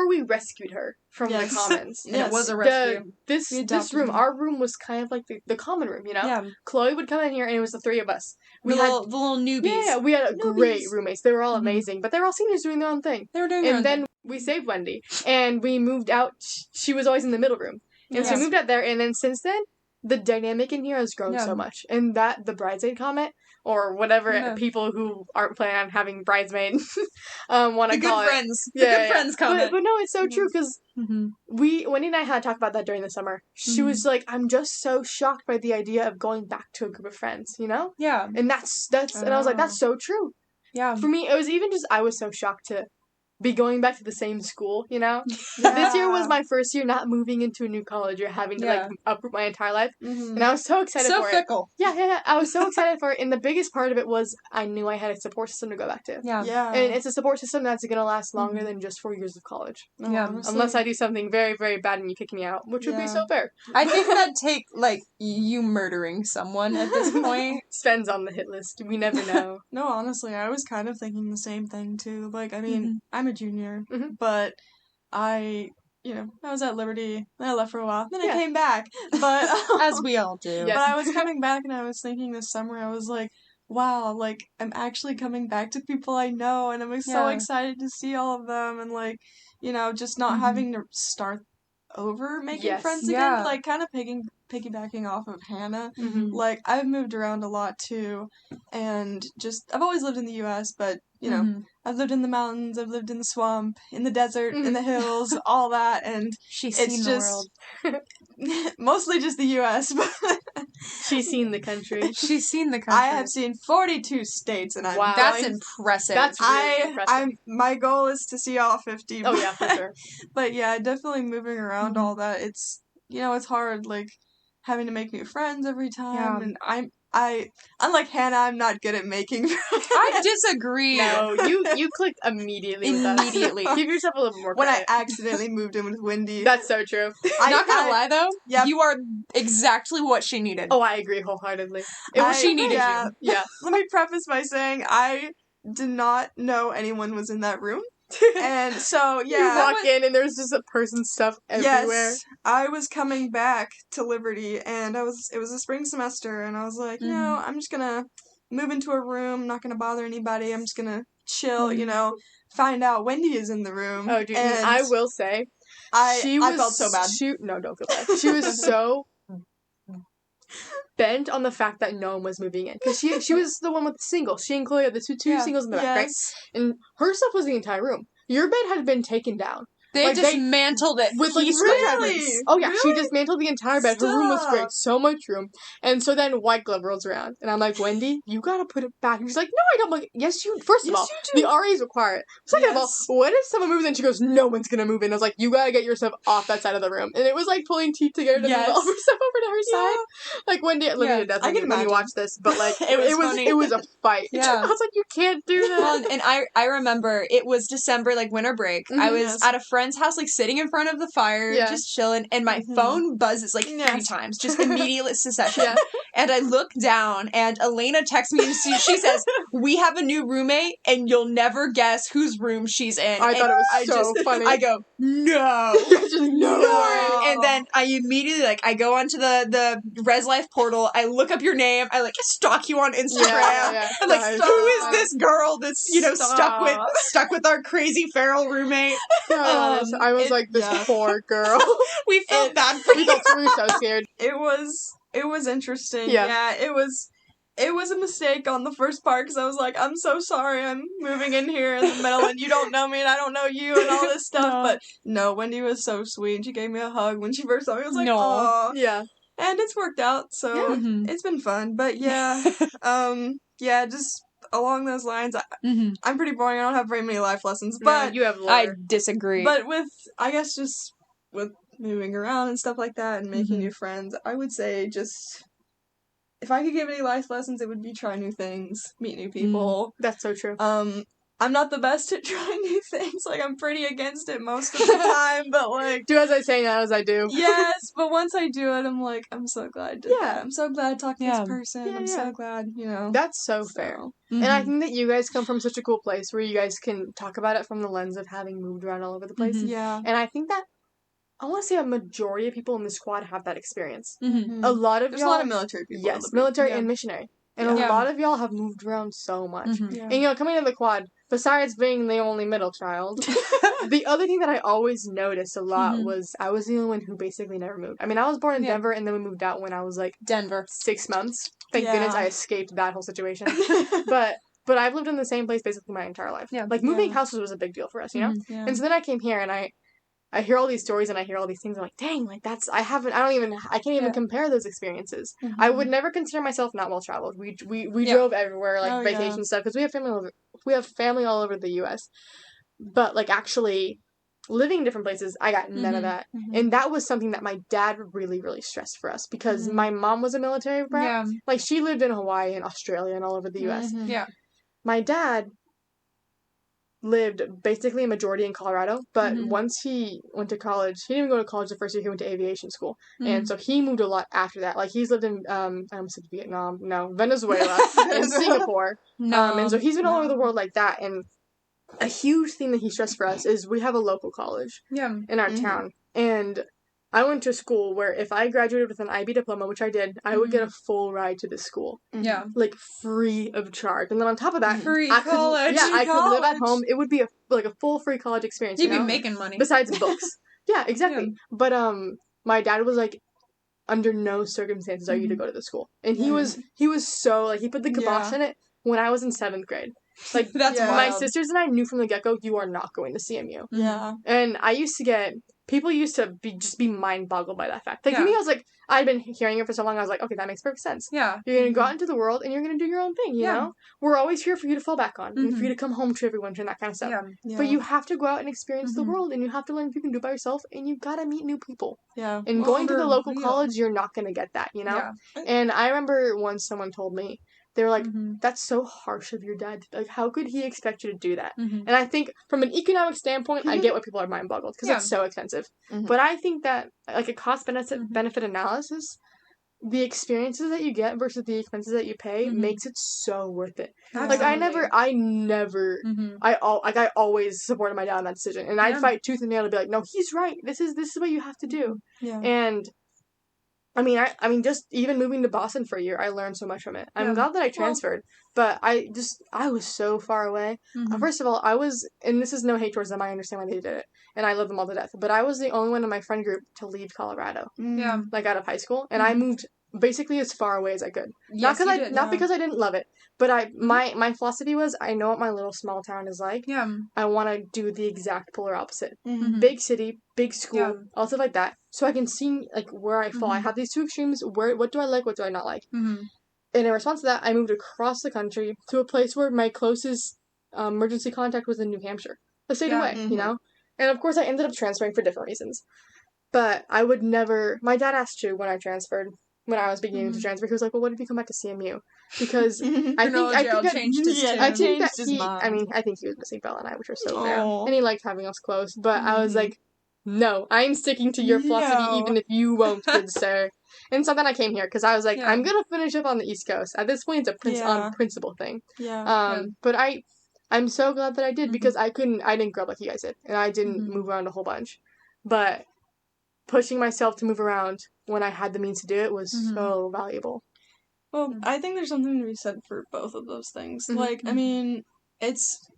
we rescued her from the commons. And it was a rescue. This room, our room was kind of like the common room, you know? Yeah. Chloe would come in here and it was the three of us. The little newbies. Yeah, we had great roommates. They were all amazing. But they were all seniors doing their own thing. They were doing their own thing. And then we saved Wendy. And we moved out. She was always in the middle room. And so we moved out there. And then since then, the dynamic in here has grown so much. And the bridesmaid comment... or whatever people who aren't planning on having bridesmaid want to call it. Good friends comment. But no, it's so true because Wendy and I had talked about that during the summer. She was like, I'm just so shocked by the idea of going back to a group of friends, you know? Yeah. And that's and I was like, that's so true. Yeah. For me, it was even just, I was so shocked to be going back to the same school, you know? This year was my first year not moving into a new college or having to, like, uproot my entire life. And I was so excited for it. So fickle. Yeah. I was so excited for it. And the biggest part of it was I knew I had a support system to go back to. Yeah. And it's a support system that's going to last longer than just 4 years of college. Yeah. Honestly. Unless I do something very, very bad and you kick me out, which would be so fair. I think that'd take, like, you murdering someone at this point. Sven's on the hit list. We never know. No, honestly, I was kind of thinking the same thing too. Like, I mean, I'm a junior, but I was at Liberty, then I left for a while, then I came back. But As we all do. Yes. but I was coming back and I was thinking this summer, I was like, wow, like, I'm actually coming back to people I know, and I'm so excited to see all of them, and, like, just not having to start over making friends again. Like, kind of piggybacking off of Hannah. Like, I've moved around a lot too, and I've always lived in the U.S., but I've lived in the mountains, I've lived in the swamp, in the desert, in the hills, all that, and She's it's seen the world. mostly just the U.S., but She's seen the country. She's seen the country. I have seen 42 states, and I'm That's going- impressive. That's really impressive. My goal is to see all 50. Oh, yeah, for sure. But yeah, definitely moving around all that. It's it's hard, like having to make new friends every time, and I unlike Hannah, I'm not good at making friends. I disagree. No, you clicked immediately with us. Immediately. Give yourself a little more When I credit. accidentally moved in with Wendy. That's so true. Not gonna lie though, Yep. you are exactly what she needed. Oh, I agree wholeheartedly. It was she needed yeah. you. Yeah. Let me preface by saying I did not know anyone was in that room. And so, You yeah. walk in and there's just a person's stuff everywhere. Yes, I was coming back to Liberty, and it was a spring semester, and I was like, I'm just gonna move into a room, I'm not gonna bother anybody, I'm just gonna chill, find out Wendy is in the room. Oh, dude, and I will say, I was felt so bad. No, don't feel bad. She was so bent on the fact that no one was moving in. Because she was the one with the single. She and Chloe had the two singles in the back, right? And her stuff was the entire room. Your bed had been taken down. They Like, dismantled it with, like, piecemeal. Really? Oh yeah, she Really? dismantled the entire bed. Her room was Stop. great, so much room. And so then White Glove rolls around, and I'm like, Wendy, you gotta put it back. And she's like, no, I don't. I'm like, yes, you. First of Yes, all, you the RAs require it. Second of all, Yes. what if someone moves in? She goes, no one's gonna move in. I was like, you gotta get yourself off that side of the room. And it was like pulling teeth together to Yes. move all of herself over to her side. Like Wendy, living Yeah, to death I can when you imagine. watch this, but like It was funny. it was a fight. Yeah. I was like, you can't do that. Well, and I remember it was December, like winter break. I was Yes. at a friend's house, like sitting in front of the fire, Yeah. just chilling, and my phone buzzes like 3 Yes. times, just immediate secession. Yeah. And I look down, and Elena texts me, and she says, "We have a new roommate, and you'll never guess whose room she's in." I And thought it was I so funny. I go, no. She's like, no. No. And then I immediately, like, I go onto the Res Life portal, I look up your name, I, like, stalk you on Instagram. Yeah. I'm like, Nice. who is this girl that's, Stop. stuck with our crazy feral roommate? God, I was like, this poor girl. We felt bad for we you. were so scared. It was interesting. Yeah. Yeah, it was a mistake on the first part because I was like, I'm so sorry, I'm moving in here in the middle and you don't know me and I don't know you and all this stuff. No. But no, Wendy was so sweet. She gave me a hug when she first saw me. I was like, No. aw. Yeah. And it's worked out, so Mhm. it's been fun. But yeah, just along those lines, I'm pretty boring. I don't have very many life lessons, but you have I lore. disagree. but with, I guess, just with moving around and stuff like that and making new friends, I would say just, if I could give any life lessons, it would be try new things, meet new people. That's so true. I'm not the best at trying new things. Like, I'm pretty against it most of the time, but like, Do as I say, not as I do. yes, but once I do it, I'm like, I'm so glad I did that. I'm so glad I talked to Yeah. this person. Yeah, I'm yeah. so glad, That's so fair. Mhm. And I think that you guys come from such a cool place where you guys can talk about it from the lens of having moved around all over the place. Yeah. And I think that I want to say a majority of people in the squad have that experience. Mhm. A lot of There's y'all, a lot of military people. in yes, Liberty. military Yeah. and missionary, and Yeah. a lot of y'all have moved around so much. Mhm. Yeah. And coming to the quad, besides being the only middle child, the other thing that I always noticed a lot was I was the only one who basically never moved. I mean, I was born in Yeah. Denver, and then we moved out when I was like Denver. 6 months. Thank Yeah. goodness I escaped that whole situation. But I've lived in the same place basically my entire life. Yeah. Like moving Yeah. houses was a big deal for us, you know? Mhm. Yeah. And so then I came here and I hear all these stories and I hear all these things. I'm like, dang, like I can't even compare those experiences. Mm-hmm. I would never consider myself not well traveled. We drove everywhere, like vacation stuff, because we have family all over the U.S. But like actually living in different places, I got none of that. And that was something that my dad really, really stressed for us, because my mom was a military brat. Yeah. Like, she lived in Hawaii and Australia and all over the U.S. Yeah. My dad lived basically a majority in Colorado, but once he went to college, he didn't even go to college the first year. He went to aviation school, and so he moved a lot after that. Like, he's lived in I almost said Vietnam, no, Venezuela, and Singapore, and so he's been all over the world like that. And a huge thing that he stressed for us is we have a local college in our town, and I went to a school where if I graduated with an IB diploma, which I did, I would get a full ride to this school. Yeah. Like, free of charge. And then on top of that, I could live at home. It would be a full free college experience. You'd be making money. Besides books. Yeah, exactly. Yeah. But my dad was like, under no circumstances are you to go to the school. And he was so, like, he put the kibosh in it when I was in 7th grade. Like, that's wild. My sisters and I knew from the get-go, you are not going to CMU. Yeah. And people used to be mind-boggled by that fact. Like, to me, I was like, I'd been hearing it for so long, I was like, okay, that makes perfect sense. Yeah. You're going to go out into the world, and you're going to do your own thing, you know? We're always here for you to fall back on, and for you to come home to every winter and that kind of stuff. Yeah. But you have to go out and experience the world, and you have to learn if you can do it by yourself, and you've got to meet new people. Yeah. And going to the local college, you're not going to get that, you know? Yeah. And I remember once someone told me, they were like, that's so harsh of your dad. Like, how could he expect you to do that? And I think, from an economic standpoint, I get why people are mind-boggled, because it's so expensive. But I think that, like, a cost-benefit analysis, the experiences that you get versus the expenses that you pay makes it so worth it. Absolutely. Like, I always supported my dad on that decision. And I'd fight tooth and nail to be like, no, he's right. This is what you have to do. Yeah. And I mean, just even moving to Boston for a year, I learned so much from it. I'm glad that I transferred, but I was so far away. First of all, and this is no hate towards them, I understand why they did it, and I love them all to death, but I was the only one in my friend group to leave Colorado. Yeah. Like, out of high school, and I moved basically as far away as I could. Yes, not because I didn't love it, but my philosophy was, I know what my little small town is like. Yeah. I want to do the exact polar opposite. Big city, big school, all stuff like that, so I can see, like, where I fall. I have these two extremes. What do I like? What do I not like? And in response to that, I moved across the country to a place where my closest emergency contact was in New Hampshire, a state away, you know? And of course, I ended up transferring for different reasons. But I would never... My dad asked you when I transferred, when I was beginning to transfer, he was like, well, what if you come back to CMU? Because I think he was missing Bella and I, which were so fair. And he liked having us close. But I was like, no, I'm sticking to your philosophy even if you won't, good sir. And so then I came here because I was like, I'm going to finish up on the East Coast. At this point, it's a on principle thing. Yeah. But I'm so glad that I did because I didn't grow up like you guys did. And I didn't move around a whole bunch. But pushing myself to move around when I had the means to do it was so valuable. Well, I think there's something to be said for both of those things. Like, I mean, it's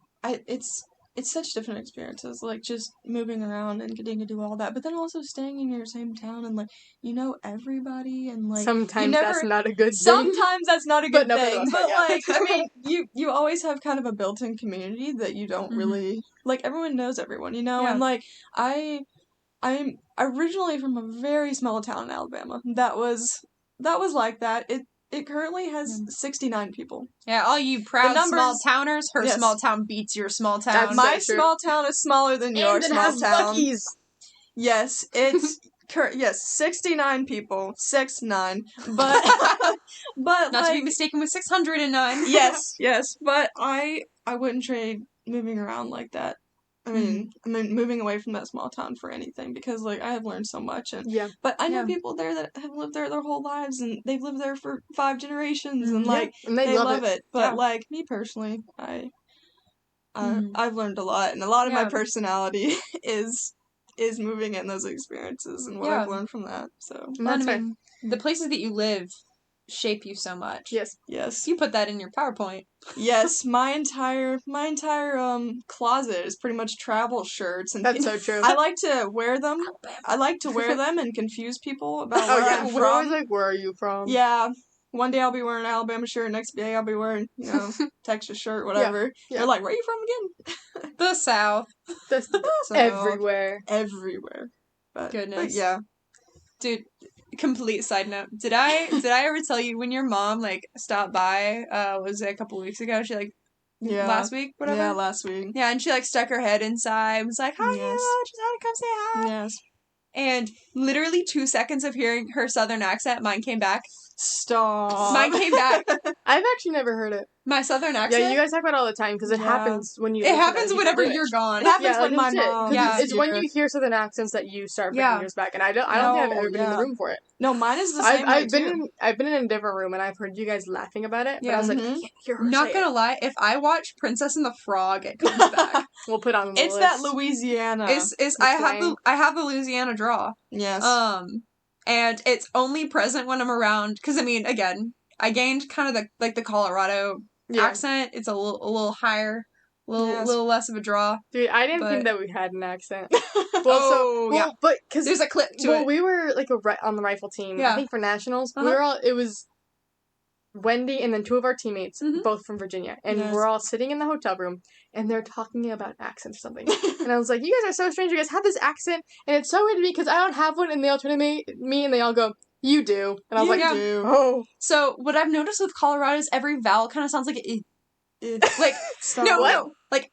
such different experiences, like, just moving around and getting to do all that, but then also staying in your same town and, like, you know everybody, and, like, sometimes that's not a good thing. Sometimes that's not a good thing, but, like, I mean, you always have kind of a built-in community that you don't really, like, everyone knows everyone, you know, and, like, I'm originally from a very small town in Alabama that was like that. It currently has 69 people. Yeah, all you proud small towners, her small town beats your small town. My small town is smaller than your small town. Luckies. Yes, it's 69 people, 69. But not to be mistaken with 609. Yes, but I wouldn't trade moving around like that. I mean, moving away from that small town for anything, because, like, I have learned so much, but I know people there that have lived there their whole lives, and they've lived there for 5 generations, and, like, and they love it. But, like, me personally, I've learned a lot, and a lot of my personality is moving in those experiences, and what I've learned from that, so. That's right. The places that you live shape you so much. Yes. You put that in your PowerPoint. Yes, my entire closet is pretty much travel shirts, and that's so true. I like to wear them. I like to wear them and confuse people about where I'm from. We're always like, where are you from? Yeah. One day I'll be wearing an Alabama shirt, next day I'll be wearing, Texas shirt, whatever. Yeah. They're like, where are you from again? The South. That's So, everywhere. everywhere. But Goodness. yeah. Dude, complete side note. Did I ever tell you when your mom like stopped by, was it a couple weeks ago? She like Yeah. last week, whatever? Yeah, last week. Yeah, and she like stuck her head inside, was like, "Hi, Yes. Hannah, just had to come say hi." Yes. And literally 2 seconds of hearing her southern accent, mine came back. Stop. Mine came back. I've actually never heard it. My southern accent. Yeah, you guys talk about it all the time because it Yeah. happens when you. It listen happens to whenever British. you're gone. It happens Yeah, when my legit, 'cause mom. Yeah. it's when you hear southern accents that you start bringing Yeah. yours back, and I don't think I've No, ever been in the yeah. room for it. No, mine is the same way I've been too. I've been in a different room and I've heard you guys laughing about it, but I was like, I Mhm. can't hear her Not say gonna it. lie, if I watch Princess and the Frog, it comes back. We'll put it on the It's list. that Louisiana. I have the Louisiana draw. Yes. And it's only present when I'm around, because I mean, again, I gained kind of the Colorado Yeah. accent. It's a little higher, Yes. little less of a draw. Dude, I didn't think but- that we had an accent. Oh, yeah. but because There's a clip to it. we were like on the rifle team. Yeah. I think for nationals, we Uh-huh. were all. It was Wendy and then 2 of our teammates, Mhm. both from Virginia, and Yes. we're all sitting in the hotel room, and they're talking about accents or something. And I was like, "You guys are so strange. You guys have this accent, and it's so weird to me because I don't have one." And they all turn to me, and they all go, "You do." And I was You like, do. "Oh, So what I've noticed with Colorado is every vowel kind of sounds like an Eh. like Stop. no, like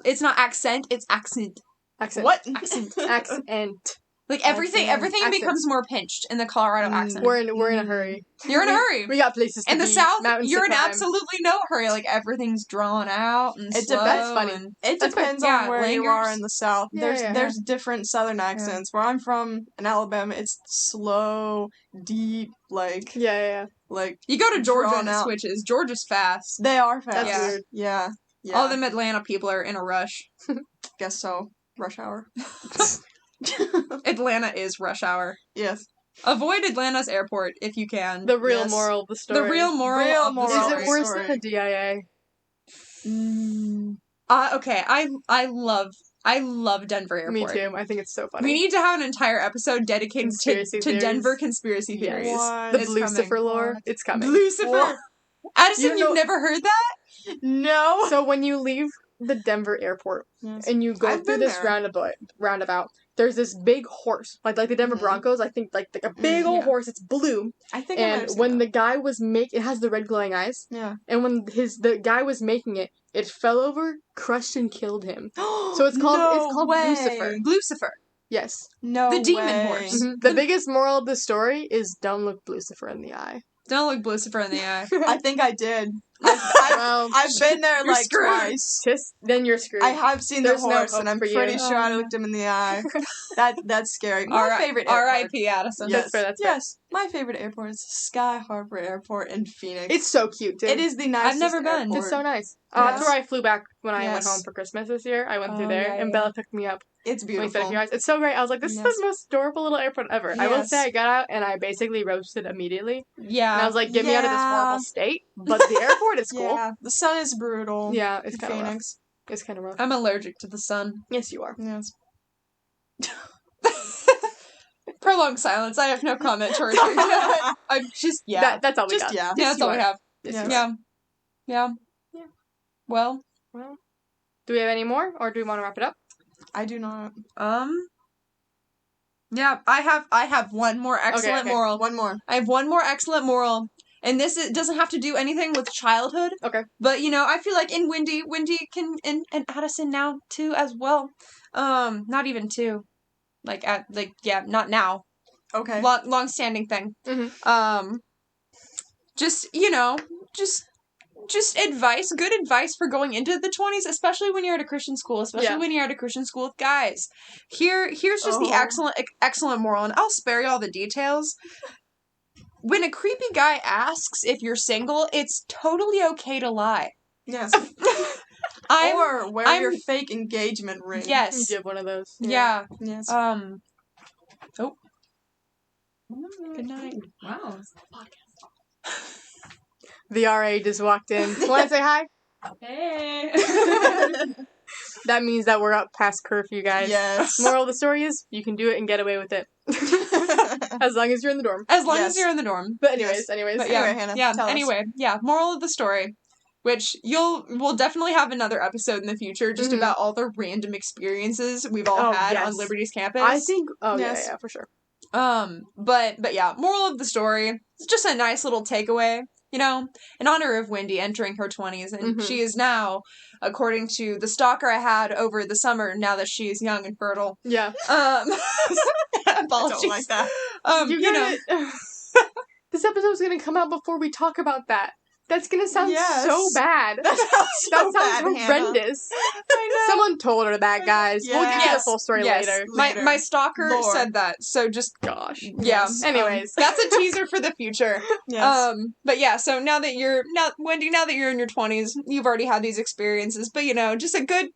it's not accent, it's accent. accent, What? Accent. accent." Like everything Accent. becomes more pinched in the Colorado Mm. accent. We're in a hurry. You're in a hurry. We got places to In the be, South, mountains you're to in climb. absolutely no hurry. Like everything's drawn out and It's slow. that's funny. and- It That's fine. depends Yeah, on where you lingers. are in the South. Yeah. There's different Southern accents. Where I'm from in Alabama, it's slow, deep, like Yeah. You go to Georgia Drawn and it out. switches. Georgia's fast. they are fast. That's Yeah. weird. Yeah. Yeah. All them Atlanta people are in a rush. Guess so. Rush hour. Atlanta is rush hour. Yes. Avoid Atlanta's airport if you can. The real Yes. moral of the story. The real moral Real of the moral Is story. it worse story. than the DIA? Okay, I love Denver Airport. Me too. I think it's so funny. We need to have an entire episode dedicated Conspiracy to theories. Denver conspiracy Yes. theories. What? The It's Lucifer coming. lore. What? It's coming. Lucifer. What? Addison, You don't you've know- never heard that? No. So when you leave the Denver airport Yes. and you go I've through been this there. roundabout, there's this big horse, like the Denver Mhm. Broncos. I think like a big old Yeah. horse. It's blue, I think I might and have seen when that. the guy was it has the red glowing eyes. Yeah. And when the guy was making it, it fell over, crushed, and killed him. So it's called way. Lucifer. Lucifer. Yes. No The demon way. horse. Mhm. The biggest moral of the story is don't look Lucifer in the eye. Don't look Lucifer in the eye. I think I did. Well, I've been there You're like screwed. twice. just then you're screwed. I have seen There's the no horse, hope and I'm for you. pretty sure I Oh. looked him in the eye. That's scary. My favorite airport. R.I.P. Addison. Yes, That's fair, that's fair. yes. My favorite airport is Sky Harbor Airport in Phoenix. It's so cute, dude. It is the nicest. never been. Airport. It's so nice. Yes. That's where I flew back when I went Yes. home for Christmas this year. I went through Oh, there, yeah, and yeah. Bella picked me up. It's When we said, beautiful. "Guys, it's so great." I was like, "This Yes. is the most adorable little airport ever." I will Yes. say, I got out and I basically roasted immediately. Yeah. And I was like, "Get me out of this Yeah. horrible state." But the airport is cool. Yeah, the sun is brutal. Yeah, it's in kind of rough. Phoenix. It's kind of rough. I'm allergic to the sun. Yes, you are. Yes. Prolonged silence. I have no comment towards you. I'm just That's all we Just got. yeah. Yeah, that's all we have. Yes, Yes. you are. Yeah. Yeah. Well, Well, do we have any more, or do we want to wrap it up? I do not. yeah, I have one more excellent okay. moral. One more. I have one more excellent moral. And it doesn't have to do anything with childhood. Okay. But, I feel like in Wendy can, and Addison now too as well. Not even two. Not now. Okay. Long-standing thing. Mhm. Just advice, good advice for going into the 20s, especially when you're at a Christian school, especially when you're at a Christian school with guys. Here's just the Oh. excellent moral, and I'll spare you all the details. When a creepy guy asks if you're single, it's totally okay to lie. Yes. I'm or wear I'm- your fake engagement ring. You yes. did one of those. Yeah. Yes. Oh. Good night. Wow. The RA just walked in. Want to say hi? Hey. That means that we're up past curfew, guys. Yes. Moral of the story is you can do it and get away with it. As long as you're in the dorm. As long Yes. as you're in the dorm. But anyways. But Anyway, Hannah, yeah. tell us. Anyway, yeah. Moral of the story: which we'll definitely have another episode in the future just about all the random experiences we've all had on Liberty's campus. I think, Yes. yeah, for sure. But yeah, moral of the story, it's just a nice little takeaway, you know, in honor of Wendy entering her 20s, and she is now, according to the stalker I had over the summer, now that she is young and fertile. Yeah. Apologies. Don't like that. You know. This episode's gonna come out before we talk about that. That's gonna sound so bad. That sounds sounds horrendous. I know. Someone told her that, guys. We'll get to the full story later. My stalker said that, so just Gosh. yeah. Anyways, that's a teaser for the future. Yes. But yeah, so Wendy, now that you're in your 20s, you've already had these experiences, but you know, just a good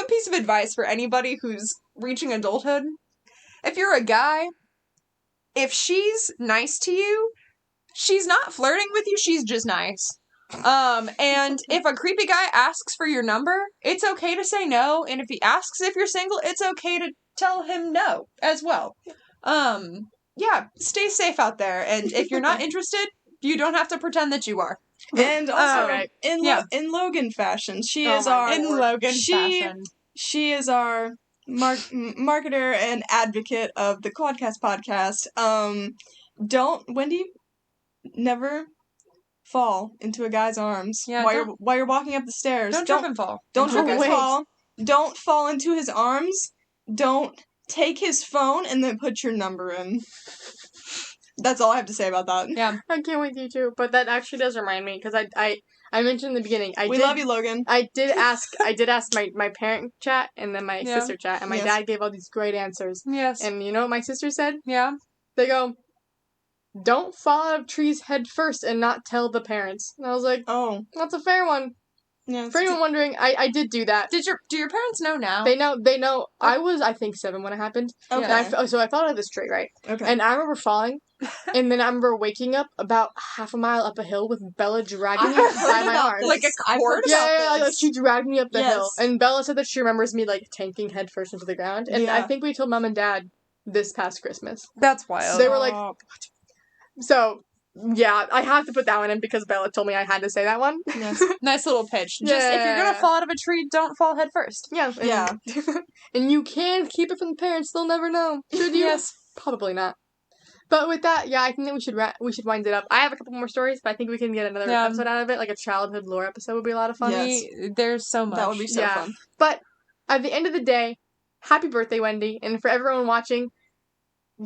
piece of advice for anybody who's reaching adulthood. If you're a guy, if she's nice to you, she's not flirting with you, she's just nice. And if a creepy guy asks for your number, it's okay to say no, and if he asks if you're single, it's okay to tell him no as well. Yeah, stay safe out there, and if you're not interested, you don't have to pretend that you are. And also, right. in Logan fashion, she is our marketer and advocate of the Quadcast podcast. Wendy, never fall into a guy's arms while you're walking up the stairs. Don't trip and fall. Don't trip and fall. Don't fall into his arms. Don't take his phone and then put your number in. That's all I have to say about that. Yeah. I can't wait you too. But that actually does remind me, because I mentioned in the beginning, we love you, Logan. I did ask my parent chat and then my sister chat, and my dad gave all these great answers. Yes. And you know what my sister said? Yeah. They go, don't fall out of trees head first and not tell the parents. And I was like, oh, that's a fair one. Yeah. For anyone wondering, I did do that. Do your parents know now? They know. I was, I think, 7 when it happened. Okay. So I fell out of this tree, right? Okay. And I remember falling, and then I remember waking up about half a mile up a hill with Bella dragging me by my arms. Like a cord? Yeah, she dragged me up the hill. And Bella said that she remembers me, like, tanking head first into the ground. And I think we told Mom and Dad this past Christmas. That's wild. They were like, what? So, yeah, I have to put that one in because Bella told me I had to say that one. Yes. Nice little pitch. Just if you're gonna fall out of a tree, don't fall head first. Yeah. And you can keep it from the parents, they'll never know. Should you? Yes. Probably not. But with that, yeah, I think that we should wind it up. I have a couple more stories, but I think we can get another episode out of it. Like a childhood lore episode would be a lot of fun. Yes. There's so much. That would be so fun. But at the end of the day, happy birthday, Wendy. And for everyone watching,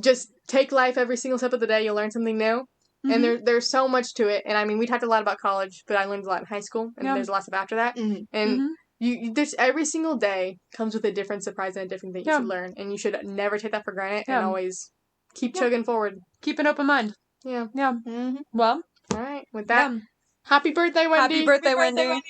just take life every single step of the day. You'll learn something new. Mm-hmm. And there's so much to it. And I mean, we talked a lot about college, but I learned a lot in high school. And there's lots of after that. Mm-hmm. And you every single day comes with a different surprise and a different thing you should learn. And you should never take that for granted and always keep chugging forward. Keep an open mind. Yeah. Yeah. Mm-hmm. Well. All right. With that, happy birthday, Wendy. Happy birthday, Wendy.